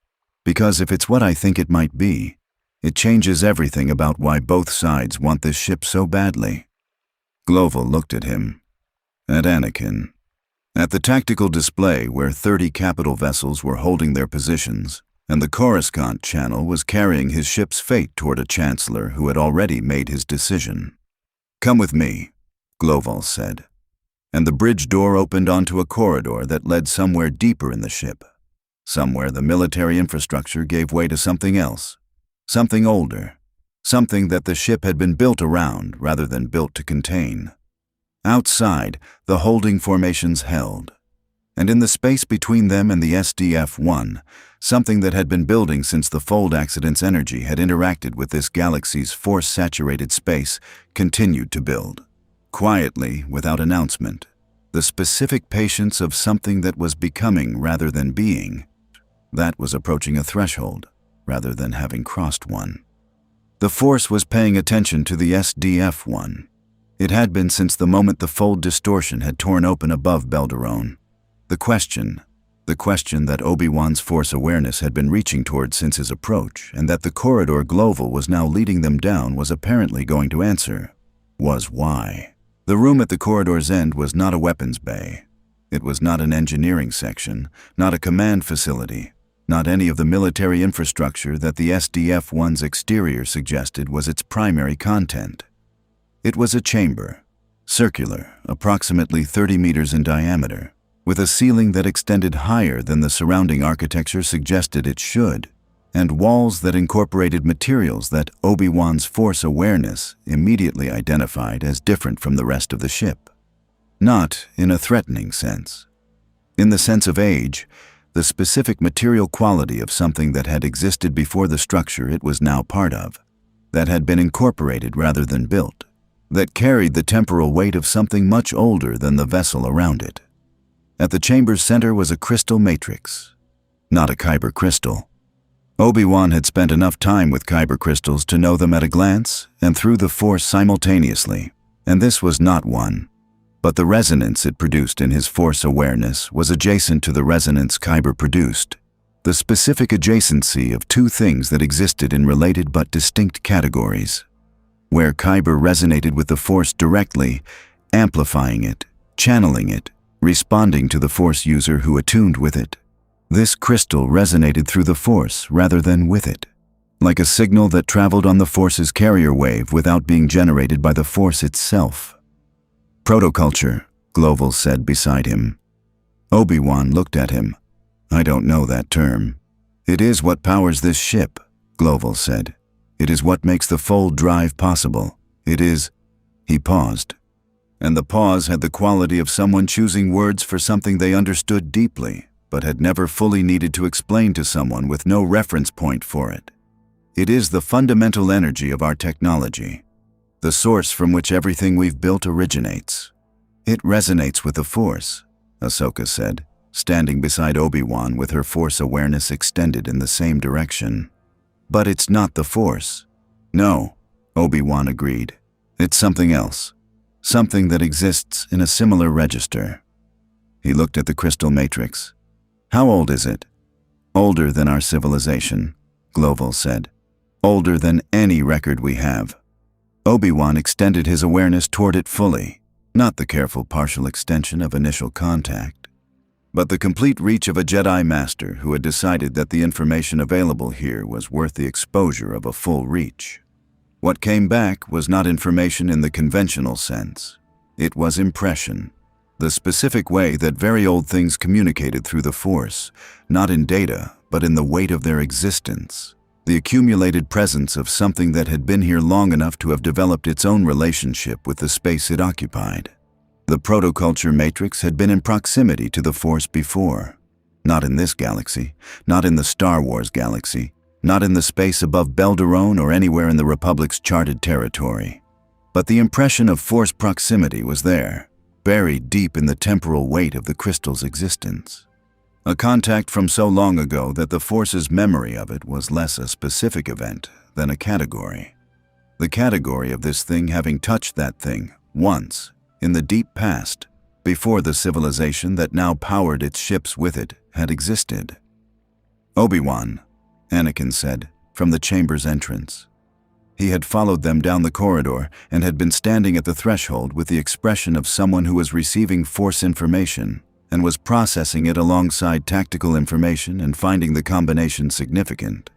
because if it's what I think it might be, it changes everything about why both sides want this ship so badly. Gloval looked at him, at Anakin, at the tactical display where 30 capital vessels were holding their positions, and the Coruscant Channel was carrying his ship's fate toward a Chancellor who had already made his decision. Come with me, Gloval said, and the bridge door opened onto a corridor that led somewhere deeper in the ship. Somewhere the military infrastructure gave way to something else, something older, something that the ship had been built around rather than built to contain. Outside, the holding formations held, and in the space between them and the SDF-1, something that had been building since the Fold accident's energy had interacted with this galaxy's force-saturated space, continued to build. Quietly, without announcement, the specific patience of something that was becoming rather than being, that was approaching a threshold rather than having crossed one. The Force was paying attention to the SDF-1. It had been since the moment the Fold distortion had torn open above Belderon. The question that Obi-Wan's Force awareness had been reaching toward since his approach, and that the corridor Gloval was now leading them down was apparently going to answer, was why. The room at the corridor's end was not a weapons bay. It was not an engineering section, not a command facility, not any of the military infrastructure that the SDF-1's exterior suggested was its primary content. It was a chamber, circular, approximately 30 meters in diameter, with a ceiling that extended higher than the surrounding architecture suggested it should, and walls that incorporated materials that Obi-Wan's Force awareness immediately identified as different from the rest of the ship. Not in a threatening sense. In the sense of age, the specific material quality of something that had existed before the structure it was now part of, that had been incorporated rather than built, that carried the temporal weight of something much older than the vessel around it. At the chamber's center was a crystal matrix, not a kyber crystal. Obi-Wan had spent enough time with kyber crystals to know them at a glance and through the Force simultaneously, and this was not one. But the resonance it produced in his Force awareness was adjacent to the resonance kyber produced, the specific adjacency of two things that existed in related but distinct categories. Where kyber resonated with the Force directly, amplifying it, channeling it, responding to the Force user who attuned with it. This crystal resonated through the Force rather than with it, like a signal that traveled on the Force's carrier wave without being generated by the Force itself. Protoculture, Gloval said beside him. Obi-Wan looked at him. I don't know that term. It is what powers this ship, Gloval said. It is what makes the Fold drive possible. It is... He paused. And the pause had the quality of someone choosing words for something they understood deeply, but had never fully needed to explain to someone with no reference point for it. It is the fundamental energy of our technology, the source from which everything we've built originates. It resonates with the Force, Ahsoka said, standing beside Obi-Wan with her Force awareness extended in the same direction. But it's not the Force. No, Obi-Wan agreed. It's something else. Something that exists in a similar register. He looked at the crystal matrix. How old is it? Older than our civilization, Gloval said. Older than any record we have. Obi-Wan extended his awareness toward it fully, not the careful partial extension of initial contact, but the complete reach of a Jedi Master who had decided that the information available here was worth the exposure of a full reach. What came back was not information in the conventional sense. It was impression, the specific way that very old things communicated through the Force, not in data, but in the weight of their existence, the accumulated presence of something that had been here long enough to have developed its own relationship with the space it occupied. The protoculture matrix had been in proximity to the Force before. Not in this galaxy, not in the Star Wars galaxy, not in the space above Belderon or anywhere in the Republic's charted territory. But the impression of Force proximity was there, buried deep in the temporal weight of the crystal's existence. A contact from so long ago that the Force's memory of it was less a specific event than a category. The category of this thing having touched that thing once, in the deep past, before the civilization that now powered its ships with it had existed. "Obi-Wan," Anakin said, from the chamber's entrance. He had followed them down the corridor and had been standing at the threshold with the expression of someone who was receiving Force information and was processing it alongside tactical information and finding the combination significant.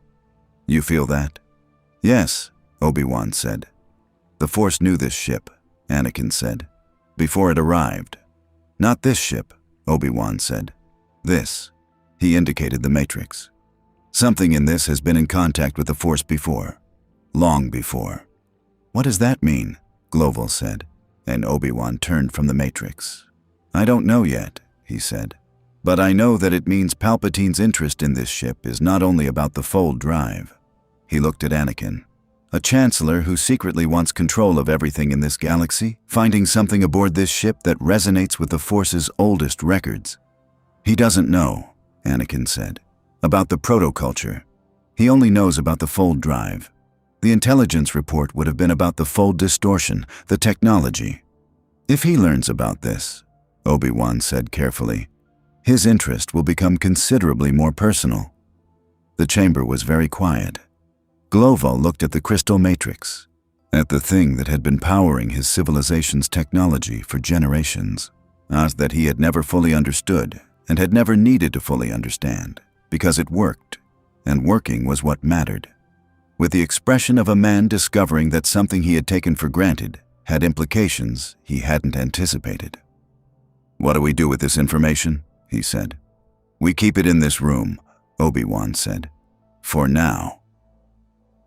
"You feel that?" "Yes," Obi-Wan said. "The Force knew this ship," Anakin said, "before it arrived." "Not this ship," Obi-Wan said. "This." He indicated the Matrix. "Something in this has been in contact with the Force before. Long before." "What does that mean?" Gloval said, and Obi-Wan turned from the Matrix. "I don't know yet," he said. "But I know that it means Palpatine's interest in this ship is not only about the fold drive." He looked at Anakin. "A Chancellor who secretly wants control of everything in this galaxy, finding something aboard this ship that resonates with the Force's oldest records." "He doesn't know," Anakin said, "about the protoculture. He only knows about the fold drive. The intelligence report would have been about the fold distortion, the technology. If he learns about this," Obi-Wan said carefully, "his interest will become considerably more personal." The chamber was very quiet. Gloval looked at the crystal matrix, at the thing that had been powering his civilization's technology for generations, that he had never fully understood and had never needed to fully understand, because it worked, and working was what mattered. With the expression of a man discovering that something he had taken for granted had implications he hadn't anticipated. "What do we do with this information?" he said. "We keep it in this room," Obi-Wan said. "For now."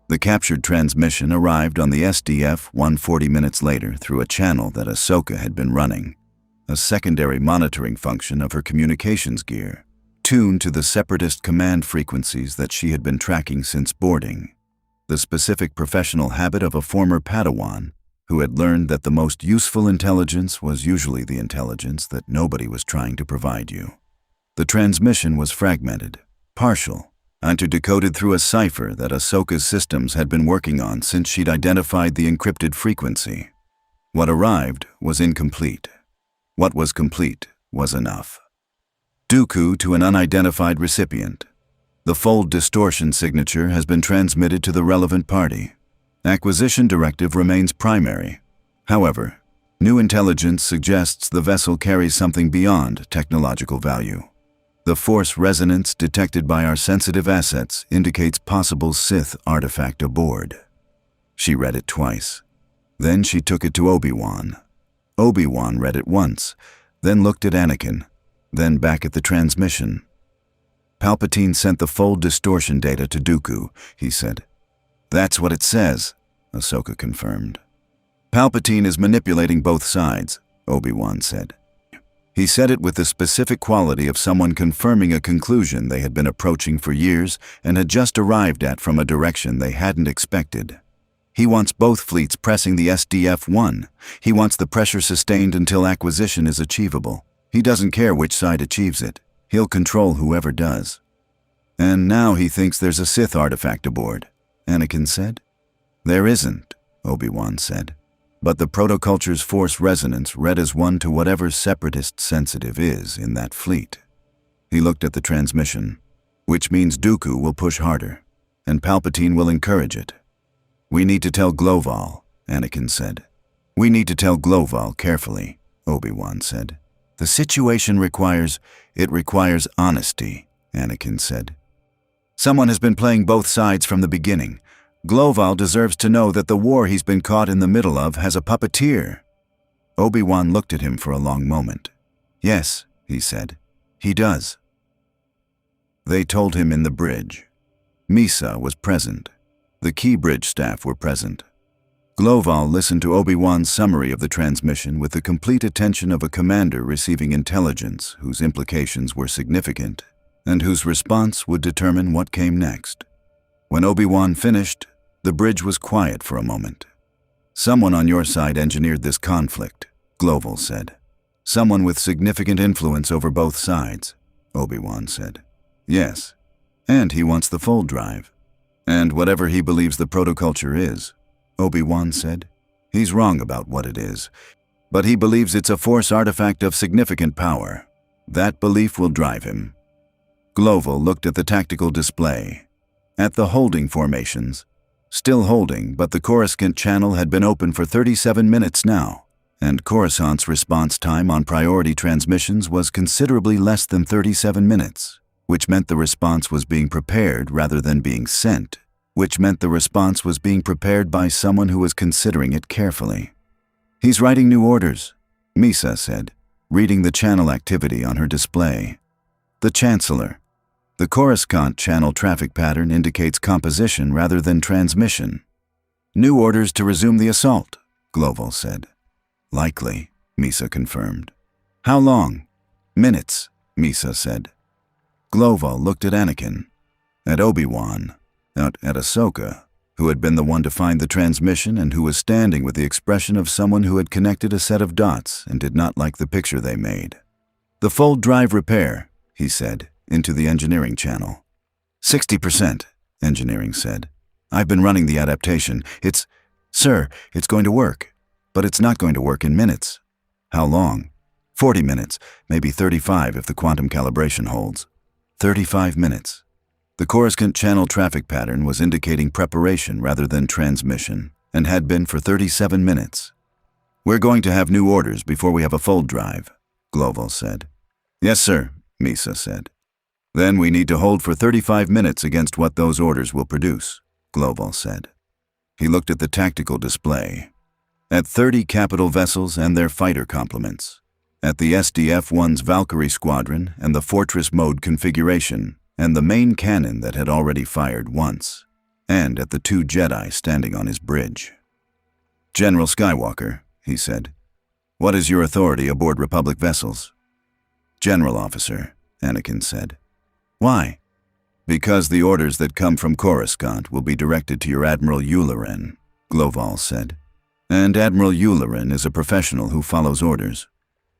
The captured transmission arrived on the SDF-1 40 minutes later through a channel that Ahsoka had been running, a secondary monitoring function of her communications gear, tuned to the separatist command frequencies that she had been tracking since boarding, the specific professional habit of a former Padawan who had learned that the most useful intelligence was usually the intelligence that nobody was trying to provide you. The transmission was fragmented, partial, interdecoded through a cipher that Ahsoka's systems had been working on since she'd identified the encrypted frequency. What arrived was incomplete. What was complete was enough. Dooku to an unidentified recipient. The fold distortion signature has been transmitted to the relevant party. Acquisition directive remains primary. However, new intelligence suggests the vessel carries something beyond technological value. The Force resonance detected by our sensitive assets indicates possible Sith artifact aboard. She read it twice. Then she took it to Obi-Wan. Obi-Wan read it once, then looked at Anakin, then back at the transmission. "Palpatine sent the fold distortion data to Dooku," he said. "That's what it says," Ahsoka confirmed. "Palpatine is manipulating both sides," Obi-Wan said. He said it with the specific quality of someone confirming a conclusion they had been approaching for years and had just arrived at from a direction they hadn't expected. He wants both fleets pressing the SDF-1. He wants the pressure sustained until acquisition is achievable. He doesn't care which side achieves it. He'll control whoever does. "And now he thinks there's a Sith artifact aboard," Anakin said. "There isn't," Obi-Wan said. "But the protoculture's Force resonance read as one to whatever separatist sensitive is in that fleet." He looked at the transmission, "which means Dooku will push harder, and Palpatine will encourage it. We need to tell Gloval," Anakin said. We need to tell Gloval carefully, Obi-Wan said. The situation requires honesty, Anakin said. Someone has been playing both sides from the beginning. Gloval deserves to know that the war he's been caught in the middle of has a puppeteer. Obi-Wan looked at him for a long moment. Yes, he said. He does. They told him in the bridge. Misa was present. The key bridge staff were present. Gloval listened to Obi-Wan's summary of the transmission with the complete attention of a commander receiving intelligence whose implications were significant and whose response would determine what came next. When Obi-Wan finished, the bridge was quiet for a moment. Someone on your side engineered this conflict, Gloval said. Someone with significant influence over both sides, Obi-Wan said. Yes, and he wants the fold drive. And whatever he believes the protoculture is, Obi-Wan said. He's wrong about what it is, but he believes it's a Force artifact of significant power. That belief will drive him. Gloval looked at the tactical display, at the holding formations. Still holding, but the Coruscant channel had been open for 37 minutes now, and Coruscant's response time on priority transmissions was considerably less than 37 minutes, which meant the response was being prepared rather than being sent, which meant the response was being prepared by someone who was considering it carefully. He's writing new orders, Misa said, reading the channel activity on her display. The Chancellor. The Coruscant channel traffic pattern indicates composition rather than transmission. New orders to resume the assault, Gloval said. Likely, Misa confirmed. How long? Minutes, Misa said. Gloval looked at Anakin, at Obi-Wan, at Ahsoka, who had been the one to find the transmission and who was standing with the expression of someone who had connected a set of dots and did not like the picture they made. The fold drive repair, he said, into the engineering channel. 60%, engineering said. I've been running the adaptation. Sir, it's going to work, but it's not going to work in minutes. How long? 40 minutes, maybe 35 if the quantum calibration holds. 35 minutes. The Coruscant channel traffic pattern was indicating preparation rather than transmission, and had been for 37 minutes. We're going to have new orders before we have a fold drive, Gloval said. Yes, sir, Misa said. Then we need to hold for 35 minutes against what those orders will produce, Gloval said. He looked at the tactical display, at 30 capital vessels and their fighter complements, at the SDF-1's Valkyrie Squadron and the Fortress mode configuration, and the main cannon that had already fired once, and at the 2 Jedi standing on his bridge. General Skywalker, he said, what is your authority aboard Republic vessels? General Officer, Anakin said. Why? Because the orders that come from Coruscant will be directed to your Admiral Yularen, Gloval said. And Admiral Yularen is a professional who follows orders.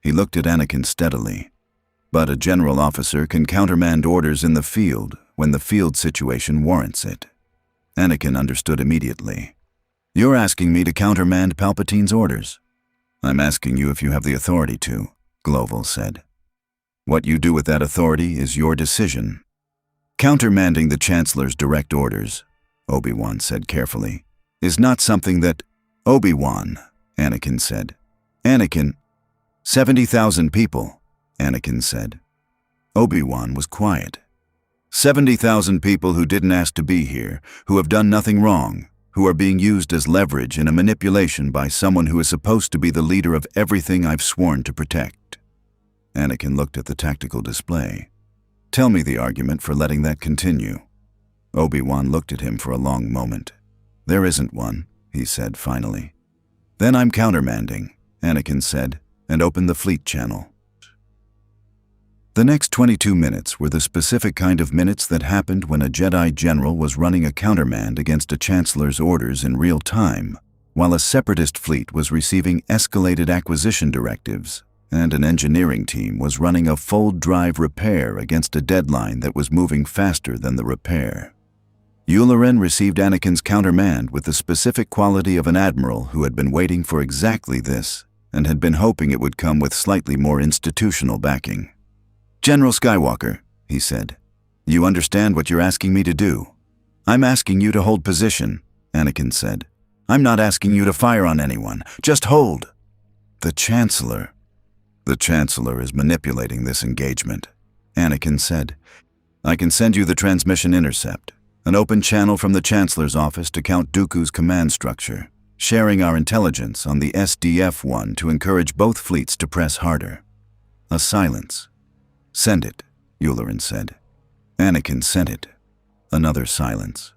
He looked at Anakin steadily. But a general officer can countermand orders in the field when the field situation warrants it. Anakin understood immediately. You're asking me to countermand Palpatine's orders. I'm asking you if you have the authority to, Gloval said. What you do with that authority is your decision. Countermanding the Chancellor's direct orders, Obi-Wan said carefully, is not something that— Obi-Wan, Anakin said. Anakin, 70,000 people, Anakin said. Obi-Wan was quiet. 70,000 people who didn't ask to be here, who have done nothing wrong, who are being used as leverage in a manipulation by someone who is supposed to be the leader of everything I've sworn to protect. Anakin looked at the tactical display. Tell me the argument for letting that continue. Obi-Wan looked at him for a long moment. There isn't one, he said finally. Then I'm countermanding, Anakin said, and opened the fleet channel. The next 22 minutes were the specific kind of minutes that happened when a Jedi general was running a countermand against a Chancellor's orders in real time, while a Separatist fleet was receiving escalated acquisition directives, and an engineering team was running a fold drive repair against a deadline that was moving faster than the repair. Yularen received Anakin's countermand with the specific quality of an admiral who had been waiting for exactly this and had been hoping it would come with slightly more institutional backing. General Skywalker, he said, you understand what you're asking me to do? I'm asking you to hold position, Anakin said. I'm not asking you to fire on anyone. Just hold. The Chancellor. The Chancellor is manipulating this engagement, Anakin said. I can send you the transmission intercept, an open channel from the Chancellor's office to Count Dooku's command structure, sharing our intelligence on the SDF-1 to encourage both fleets to press harder. A silence. Send it, Yularen said. Anakin sent it. Another silence.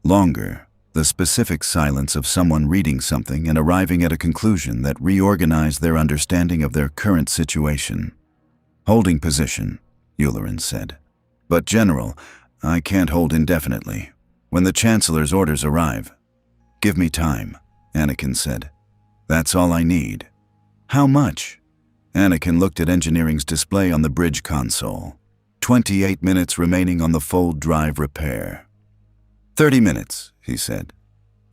Longer, the specific silence of someone reading something and arriving at a conclusion that reorganized their understanding of their current situation. Holding position, Yularen said. But General, I can't hold indefinitely. When the Chancellor's orders arrive. Give me time, Anakin said. That's all I need. How much? Anakin looked at engineering's display on the bridge console. 28 minutes remaining on the fold drive repair. 30 minutes, he said.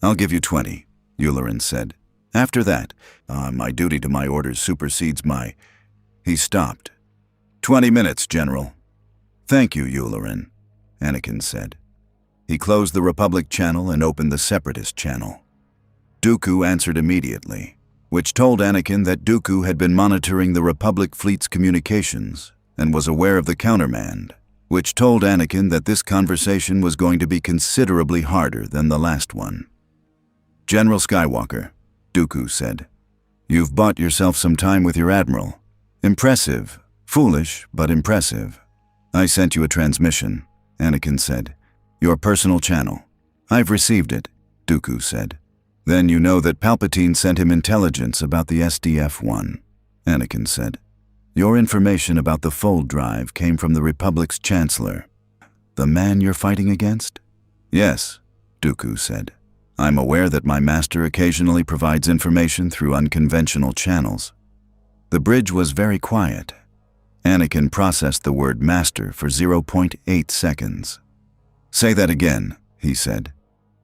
I'll give you 20, Yularen said. After that, my duty to my orders supersedes my... He stopped. 20 minutes, General. Thank you, Yularen, Anakin said. He closed the Republic channel and opened the Separatist channel. Dooku answered immediately, which told Anakin that Dooku had been monitoring the Republic fleet's communications and was aware of the countermand, which told Anakin that this conversation was going to be considerably harder than the last one. General Skywalker, Dooku said, you've bought yourself some time with your Admiral. Impressive. Foolish, but impressive. I sent you a transmission, Anakin said. Your personal channel. I've received it, Dooku said. Then you know that Palpatine sent him intelligence about the SDF-1, Anakin said. Your information about the fold drive came from the Republic's Chancellor. The man you're fighting against? Yes, Dooku said. I'm aware that my master occasionally provides information through unconventional channels. The bridge was very quiet. Anakin processed the word master for 0.8 seconds. Say that again, he said.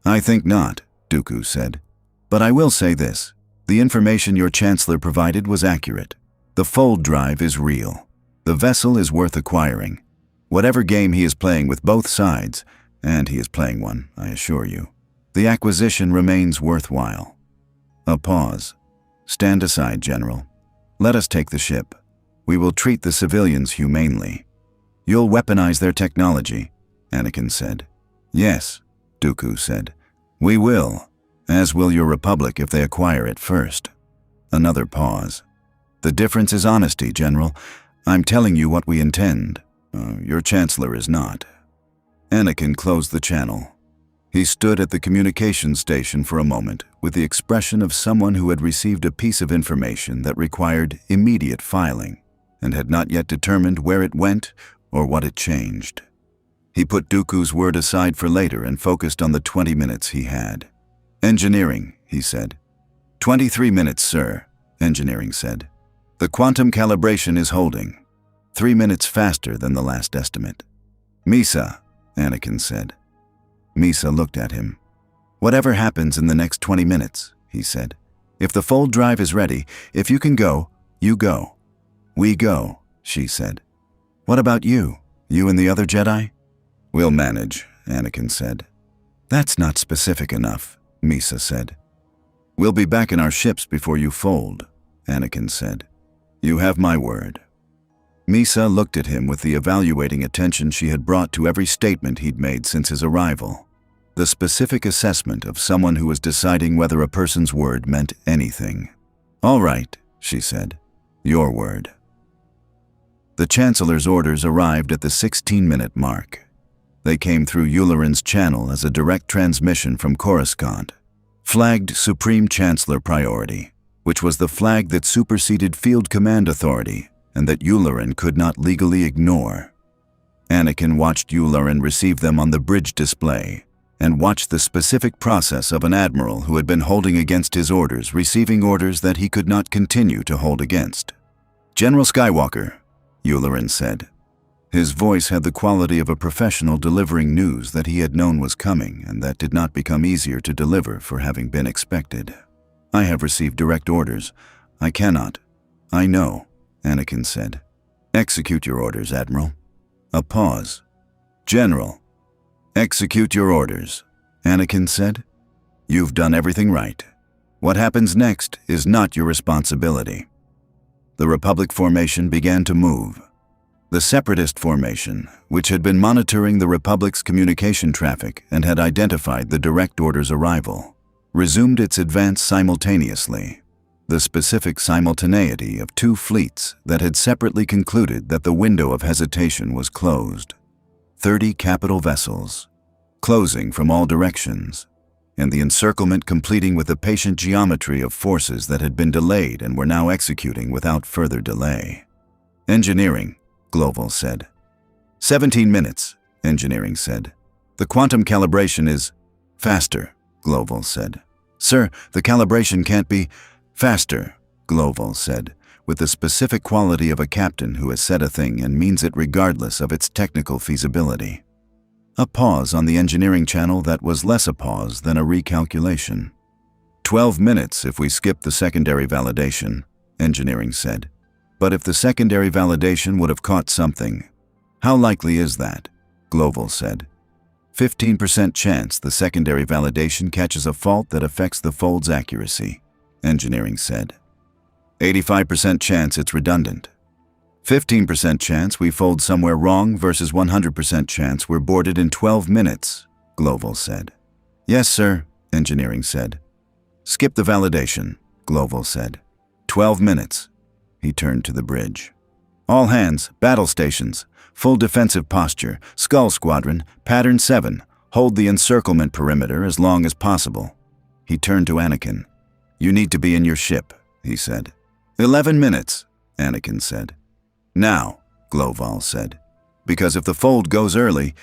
I think not, Dooku said. But I will say this. The information your Chancellor provided was accurate. The fold drive is real. The vessel is worth acquiring. Whatever game he is playing with both sides, and he is playing one, I assure you, the acquisition remains worthwhile. A pause. Stand aside, General. Let us take the ship. We will treat the civilians humanely. You'll weaponize their technology, Anakin said. Yes, Dooku said. We will, as will your Republic if they acquire it first. Another pause. The difference is honesty, General. I'm telling you what we intend. Your Chancellor is not. Anakin closed the channel. He stood at the communications station for a moment with the expression of someone who had received a piece of information that required immediate filing and had not yet determined where it went or what it changed. He put Dooku's word aside for later and focused on the 20 minutes he had. Engineering, he said. 23 minutes, sir, Engineering said. The quantum calibration is holding. 3 minutes faster than the last estimate. Misa, Anakin said. Misa looked at him. Whatever happens in the next 20 minutes, he said. If the fold drive is ready, if you can go, you go. We go, she said. What about you? You and the other Jedi? We'll manage, Anakin said. That's not specific enough, Misa said. We'll be back in our ships before you fold, Anakin said. You have my word. Misa looked at him with the evaluating attention she had brought to every statement he'd made since his arrival. The specific assessment of someone who was deciding whether a person's word meant anything. All right, she said. Your word. The Chancellor's orders arrived at the 16-minute mark. They came through Yularen's channel as a direct transmission from Coruscant, flagged Supreme Chancellor Priority, which was the flag that superseded Field Command Authority and that Yularen could not legally ignore. Anakin watched Yularen receive them on the bridge display and watched the specific process of an admiral who had been holding against his orders, receiving orders that he could not continue to hold against. General Skywalker, Yularen said. His voice had the quality of a professional delivering news that he had known was coming and that did not become easier to deliver for having been expected. I have received direct orders. I cannot. I know, Anakin said. Execute your orders, Admiral. A pause. General. Execute your orders, Anakin said. You've done everything right. What happens next is not your responsibility. The Republic formation began to move. The Separatist formation, which had been monitoring the Republic's communication traffic and had identified the direct order's arrival, resumed its advance simultaneously. The specific simultaneity of two fleets that had separately concluded that the window of hesitation was closed. 30 capital vessels, closing from all directions, and the encirclement completing with a patient geometry of forces that had been delayed and were now executing without further delay. Engineering, Global said. 17 minutes, Engineering said. The quantum calibration is faster, Global said. Sir, the calibration can't be faster, Global said, with the specific quality of a captain who has said a thing and means it regardless of its technical feasibility. A pause on the engineering channel that was less a pause than a recalculation. 12 minutes if we skip the secondary validation, Engineering said. But if the secondary validation would have caught something, how likely is that? Global said. 15% chance the secondary validation catches a fault that affects the fold's accuracy, Engineering said. 85% chance it's redundant. 15% chance we fold somewhere wrong versus 100% chance we're boarded in 12 minutes, Global said. Yes, sir, Engineering said. Skip the validation, Global said. 12 minutes. He turned to the bridge. All hands, battle stations, full defensive posture, Skull Squadron, Pattern 7, hold the encirclement perimeter as long as possible. He turned to Anakin. You need to be in your ship, he said. 11 minutes, Anakin said. Now, Global said. Because if the fold goes early,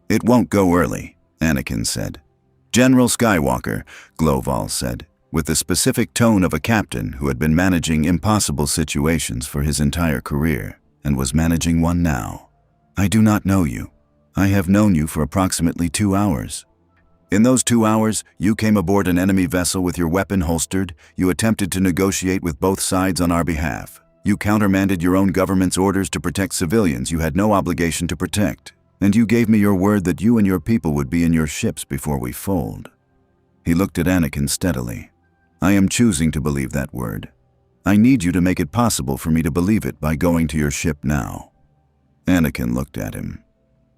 it won't go early, Anakin said. General Skywalker, Global said, with the specific tone of a captain who had been managing impossible situations for his entire career and was managing one now. I do not know you. I have known you for approximately 2 hours. In those 2 hours, you came aboard an enemy vessel with your weapon holstered, you attempted to negotiate with both sides on our behalf. You countermanded your own government's orders to protect civilians you had no obligation to protect, and you gave me your word that you and your people would be in your ships before we fold. He looked at Anakin steadily. I am choosing to believe that word. I need you to make it possible for me to believe it by going to your ship now. Anakin looked at him.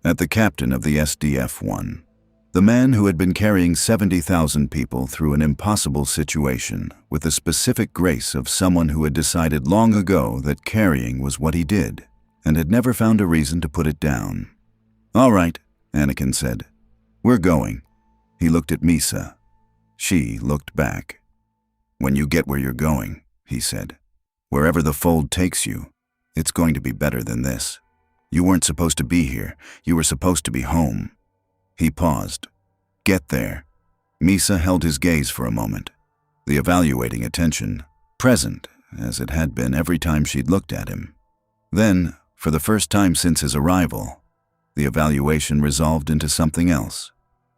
At the captain of the SDF-1. The man who had been carrying 70,000 people through an impossible situation with the specific grace of someone who had decided long ago that carrying was what he did and had never found a reason to put it down. All right, Anakin said. We're going. He looked at Misa. She looked back. When you get where you're going, he said, wherever the fold takes you, it's going to be better than this. You weren't supposed to be here. You were supposed to be home. He paused. Get there. Misa held his gaze for a moment, the evaluating attention present as it had been every time she'd looked at him. Then, for the first time since his arrival, the evaluation resolved into something else,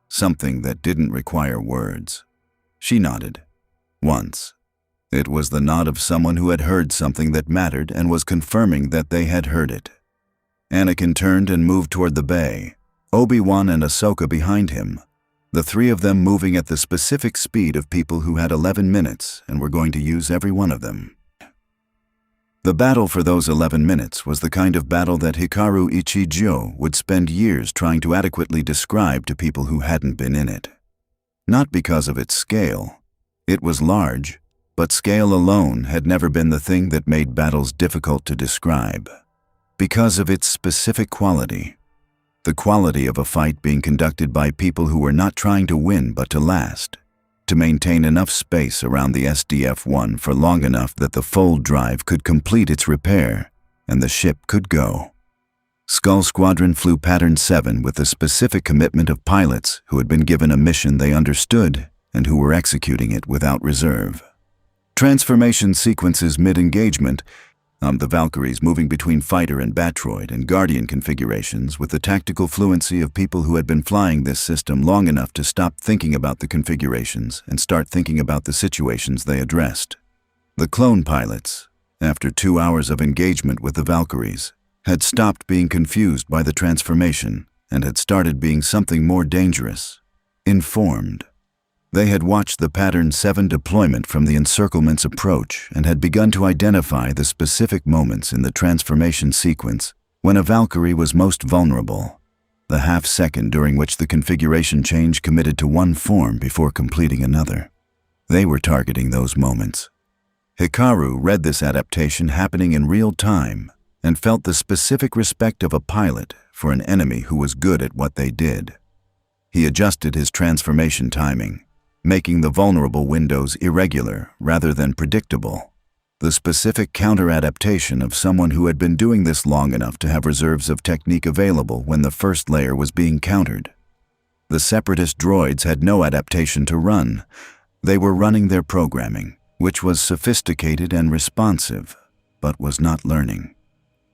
something that didn't require words. She nodded. Once. It was the nod of someone who had heard something that mattered and was confirming that they had heard it. Anakin turned and moved toward the bay, Obi-Wan and Ahsoka behind him, the three of them moving at the specific speed of people who had 11 minutes and were going to use every one of them. The battle for those 11 minutes was the kind of battle that Hikaru Ichijo would spend years trying to adequately describe to people who hadn't been in it. Not because of its scale. It was large, but scale alone had never been the thing that made battles difficult to describe. Because of its specific quality. The quality of a fight being conducted by people who were not trying to win but to last, to maintain enough space around the SDF-1 for long enough that the fold drive could complete its repair and the ship could go. Skull Squadron flew Pattern 7 with the specific commitment of pilots who had been given a mission they understood and who were executing it without reserve. Transformation sequences mid-engagement, the Valkyries moving between fighter and Batroid and Guardian configurations with the tactical fluency of people who had been flying this system long enough to stop thinking about the configurations and start thinking about the situations they addressed. The clone pilots, after 2 hours of engagement with the Valkyries, had stopped being confused by the transformation and had started being something more dangerous, informed. They had watched the Pattern 7 deployment from the encirclement's approach and had begun to identify the specific moments in the transformation sequence when a Valkyrie was most vulnerable, the half-second during which the configuration change committed to one form before completing another. They were targeting those moments. Hikaru read this adaptation happening in real time and felt the specific respect of a pilot for an enemy who was good at what they did. He adjusted his transformation timing, making the vulnerable windows irregular rather than predictable, the specific counter-adaptation of someone who had been doing this long enough to have reserves of technique available when the first layer was being countered. The Separatist droids had no adaptation to run. They were running their programming, which was sophisticated and responsive, but was not learning.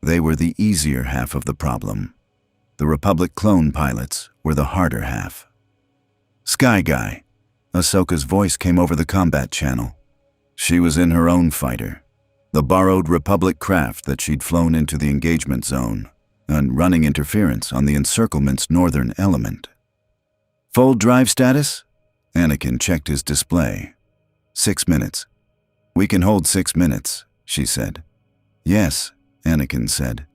They were the easier half of the problem. The Republic clone pilots were the harder half. "Sky Guy," Ahsoka's voice came over the combat channel. She was in her own fighter, the borrowed Republic craft that she'd flown into the engagement zone, and running interference on the encirclement's northern element. "Full drive status?" Anakin checked his display. 6 minutes. "We can hold 6 minutes," she said. "Yes," Anakin said.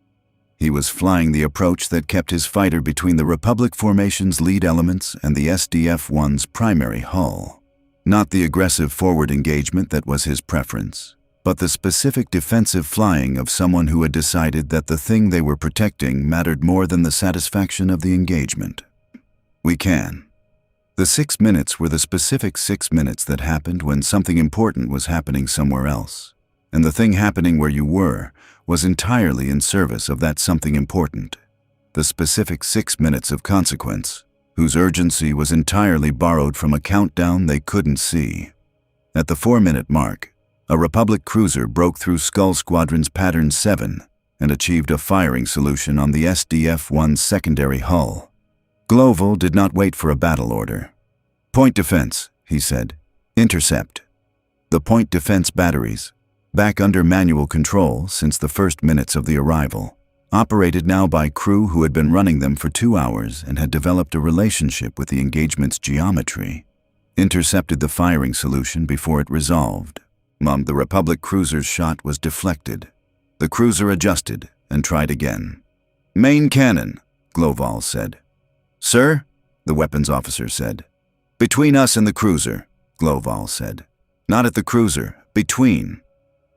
He was flying the approach that kept his fighter between the Republic formation's lead elements and the SDF-1's primary hull. Not the aggressive forward engagement that was his preference, but the specific defensive flying of someone who had decided that the thing they were protecting mattered more than the satisfaction of the engagement. "We can." The 6 minutes were the specific 6 minutes that happened when something important was happening somewhere else, and the thing happening where you were was entirely in service of that something important. The specific 6 minutes of consequence, whose urgency was entirely borrowed from a countdown they couldn't see. At the 4-minute mark, a Republic cruiser broke through Skull Squadron's Pattern 7 and achieved a firing solution on the SDF-1's secondary hull. Gloval did not wait for a battle order. "Point defense," he said. "Intercept." The point defense batteries, back under manual control since the first minutes of the arrival, operated now by crew who had been running them for 2 hours and had developed a relationship with the engagement's geometry. Intercepted the firing solution before it resolved. The Republic cruiser's shot was deflected. The cruiser adjusted and tried again. "Main cannon," Gloval said. "Sir?" the weapons officer said. "Between us and the cruiser," Gloval said. "Not at the cruiser, between."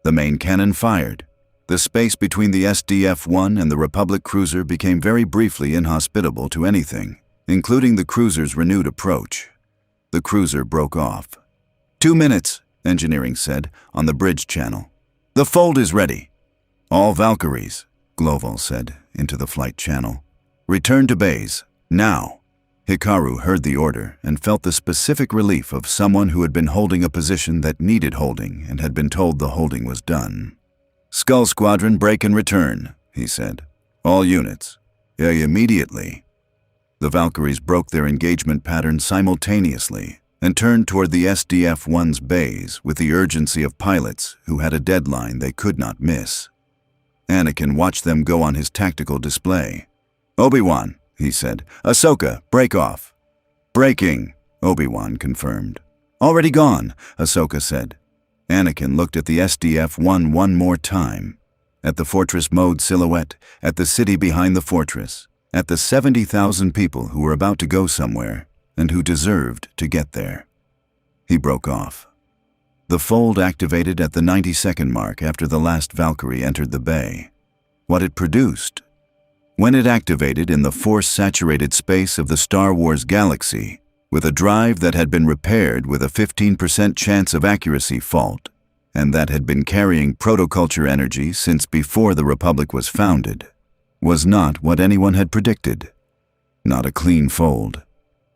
The main cannon fired. The space between the SDF-1 and the Republic cruiser became very briefly inhospitable to anything, including the cruiser's renewed approach. The cruiser broke off. 2 minutes, engineering said, on the bridge channel. "The fold is ready." "All Valkyries," Gloval said, into the flight channel. "Return to bays, now." Hikaru heard the order and felt the specific relief of someone who had been holding a position that needed holding and had been told the holding was done. "Skull Squadron, break and return," he said. "All units. Immediately." The Valkyries broke their engagement pattern simultaneously and turned toward the SDF-1's bays with the urgency of pilots who had a deadline they could not miss. Anakin watched them go on his tactical display. "Obi-Wan," he said. "Ahsoka, break off." "Breaking," Obi-Wan confirmed. "Already gone," Ahsoka said. Anakin looked at the SDF-1 one more time, at the fortress mode silhouette, at the city behind the fortress, at the 70,000 people who were about to go somewhere and who deserved to get there. He broke off. The fold activated at the 90-second mark after the last Valkyrie entered the bay. What it produced? When it activated in the force-saturated space of the Star Wars galaxy, with a drive that had been repaired with a 15% chance of accuracy fault, and that had been carrying protoculture energy since before the Republic was founded, was not what anyone had predicted. Not a clean fold.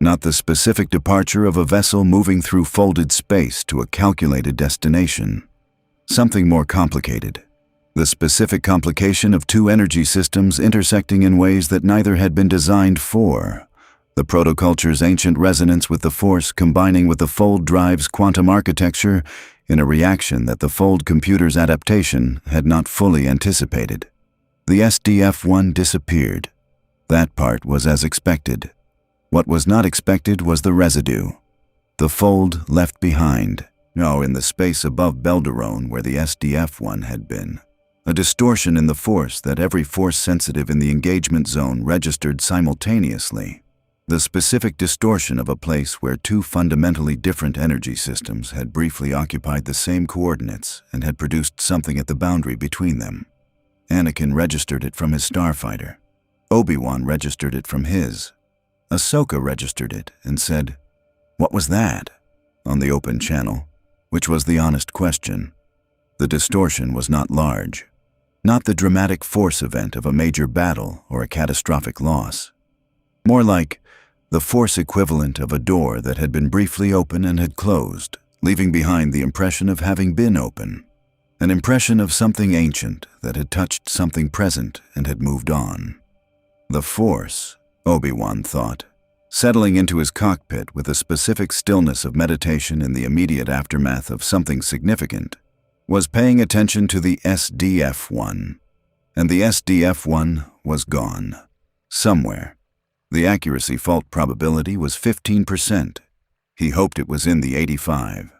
Not the specific departure of a vessel moving through folded space to a calculated destination. Something more complicated. The specific complication of two energy systems intersecting in ways that neither had been designed for. The protoculture's ancient resonance with the Force combining with the fold drive's quantum architecture in a reaction that the fold computer's adaptation had not fully anticipated. The SDF-1 disappeared. That part was as expected. What was not expected was the residue. The fold left behind, in the space above Belderon where the SDF-1 had been. A distortion in the force that every force sensitive in the engagement zone registered simultaneously. The specific distortion of a place where two fundamentally different energy systems had briefly occupied the same coordinates and had produced something at the boundary between them. Anakin registered it from his starfighter. Obi-Wan registered it from his. Ahsoka registered it and said, "What was that?" on the open channel, which was the honest question. The distortion was not large. Not the dramatic force event of a major battle or a catastrophic loss. More like the force equivalent of a door that had been briefly open and had closed, leaving behind the impression of having been open. An impression of something ancient that had touched something present and had moved on. The Force, Obi-Wan thought, settling into his cockpit with a specific stillness of meditation in the immediate aftermath of something significant, was paying attention to the SDF-1. And the SDF-1 was gone. Somewhere. The accuracy fault probability was 15%. He hoped it was in the 85.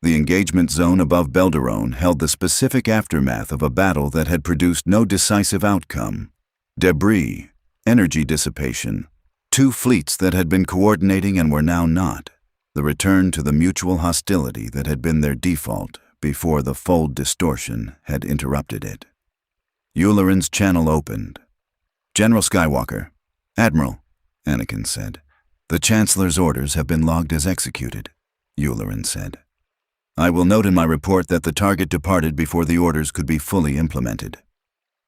The engagement zone above Belderon held the specific aftermath of a battle that had produced no decisive outcome. Debris, energy dissipation, two fleets that had been coordinating and were now not. The return to the mutual hostility that had been their default before the fold distortion had interrupted it. Yularen's channel opened. "General Skywalker." "Admiral," Anakin said. "The Chancellor's orders have been logged as executed," Yularen said. "I will note in my report that the target departed before the orders could be fully implemented."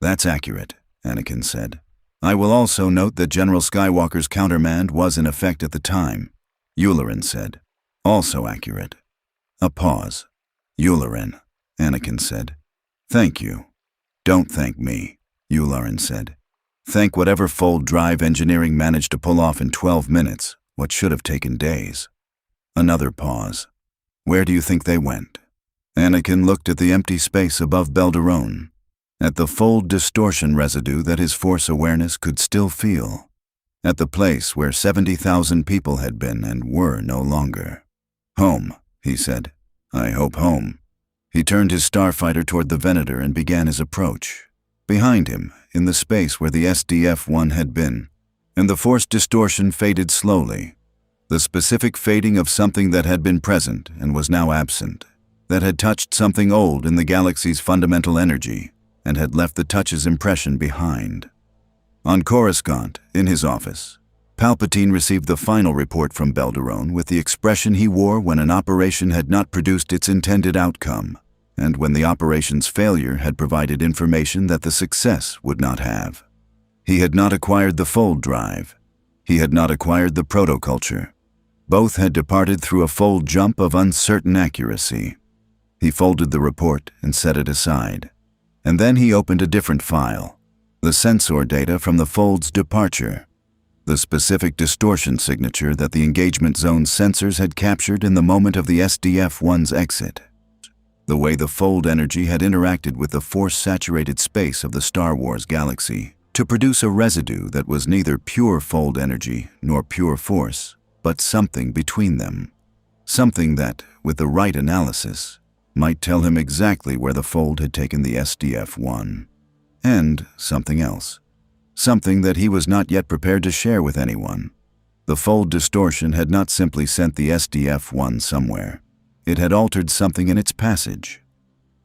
"That's accurate," Anakin said. "I will also note that General Skywalker's countermand was in effect at the time," Yularen said. "Also accurate." A pause. "Yularen," Anakin said. "Thank you." "Don't thank me," Yularen said. "Thank whatever fold drive engineering managed to pull off in 12 minutes, what should have taken days." Another pause. "Where do you think they went?" Anakin looked at the empty space above Belderon, at the fold distortion residue that his force awareness could still feel, at the place where 70,000 people had been and were no longer. "Home," he said. "I hope home." He turned his starfighter toward the Venator and began his approach. Behind him, in the space where the SDF-1 had been, and the force distortion faded slowly, the specific fading of something that had been present and was now absent, that had touched something old in the galaxy's fundamental energy and had left the touch's impression behind. On Coruscant, in his office, Palpatine received the final report from Belderon with the expression he wore when an operation had not produced its intended outcome, and when the operation's failure had provided information that the success would not have. He had not acquired the fold drive. He had not acquired the protoculture. Both had departed through a fold jump of uncertain accuracy. He folded the report and set it aside. And then he opened a different file, the sensor data from the fold's departure, the specific distortion signature that the engagement zone's sensors had captured in the moment of the SDF-1's exit. The way the fold energy had interacted with the force-saturated space of the Star Wars galaxy to produce a residue that was neither pure fold energy nor pure force, but something between them. Something that, with the right analysis, might tell him exactly where the fold had taken the SDF-1. And something else. Something that he was not yet prepared to share with anyone. The fold distortion had not simply sent the SDF-1 somewhere. It had altered something in its passage.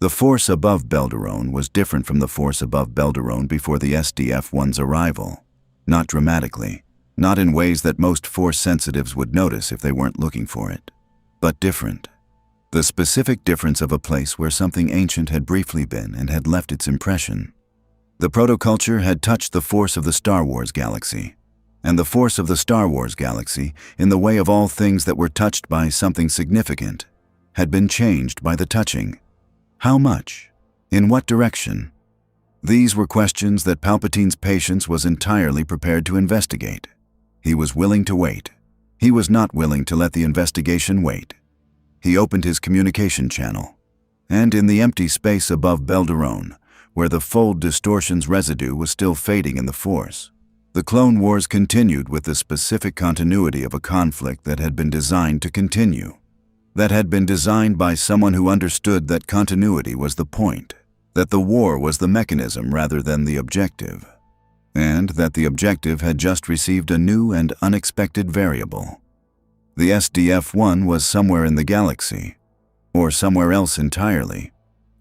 The force above Belderon was different from the force above Belderon before the SDF-1's arrival. Not dramatically, not in ways that most force sensitives would notice if they weren't looking for it, but different. The specific difference of a place where something ancient had briefly been and had left its impression. The protoculture had touched the force of the Star Wars galaxy, and the force of the Star Wars galaxy, in the way of all things that were touched by something significant, had been changed by the touching. How much? In what direction? These were questions that Palpatine's patience was entirely prepared to investigate. He was willing to wait. He was not willing to let the investigation wait. He opened his communication channel, and in the empty space above Belderon, where the fold distortion's residue was still fading in the force, The Clone Wars continued with the specific continuity of a conflict that had been designed to continue. That had been designed by someone who understood that continuity was the point, that the war was the mechanism rather than the objective, and that the objective had just received a new and unexpected variable. The SDF-1 was somewhere in the galaxy, or somewhere else entirely,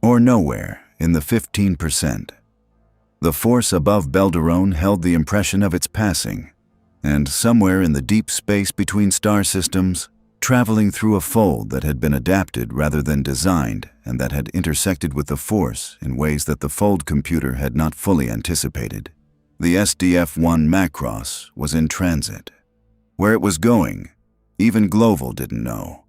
or nowhere in the 15%. The force above Belderon held the impression of its passing, and somewhere in the deep space between star systems, traveling through a fold that had been adapted rather than designed and that had intersected with the force in ways that the fold computer had not fully anticipated, the SDF-1 Macross was in transit. Where it was going, even Gloval didn't know.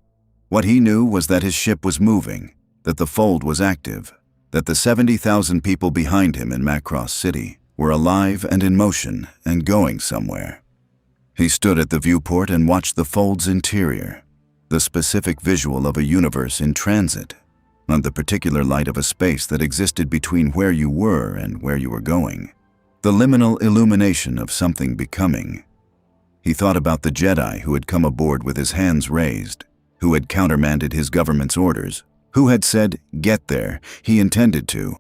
What he knew was that his ship was moving, that the fold was active, that the 70,000 people behind him in Macross City were alive and in motion and going somewhere. He stood at the viewport and watched the fold's interior, the specific visual of a universe in transit, on the particular light of a space that existed between where you were and where you were going, the liminal illumination of something becoming. He thought about the Jedi who had come aboard with his hands raised, who had countermanded his government's orders, who had said, "Get there," he intended to,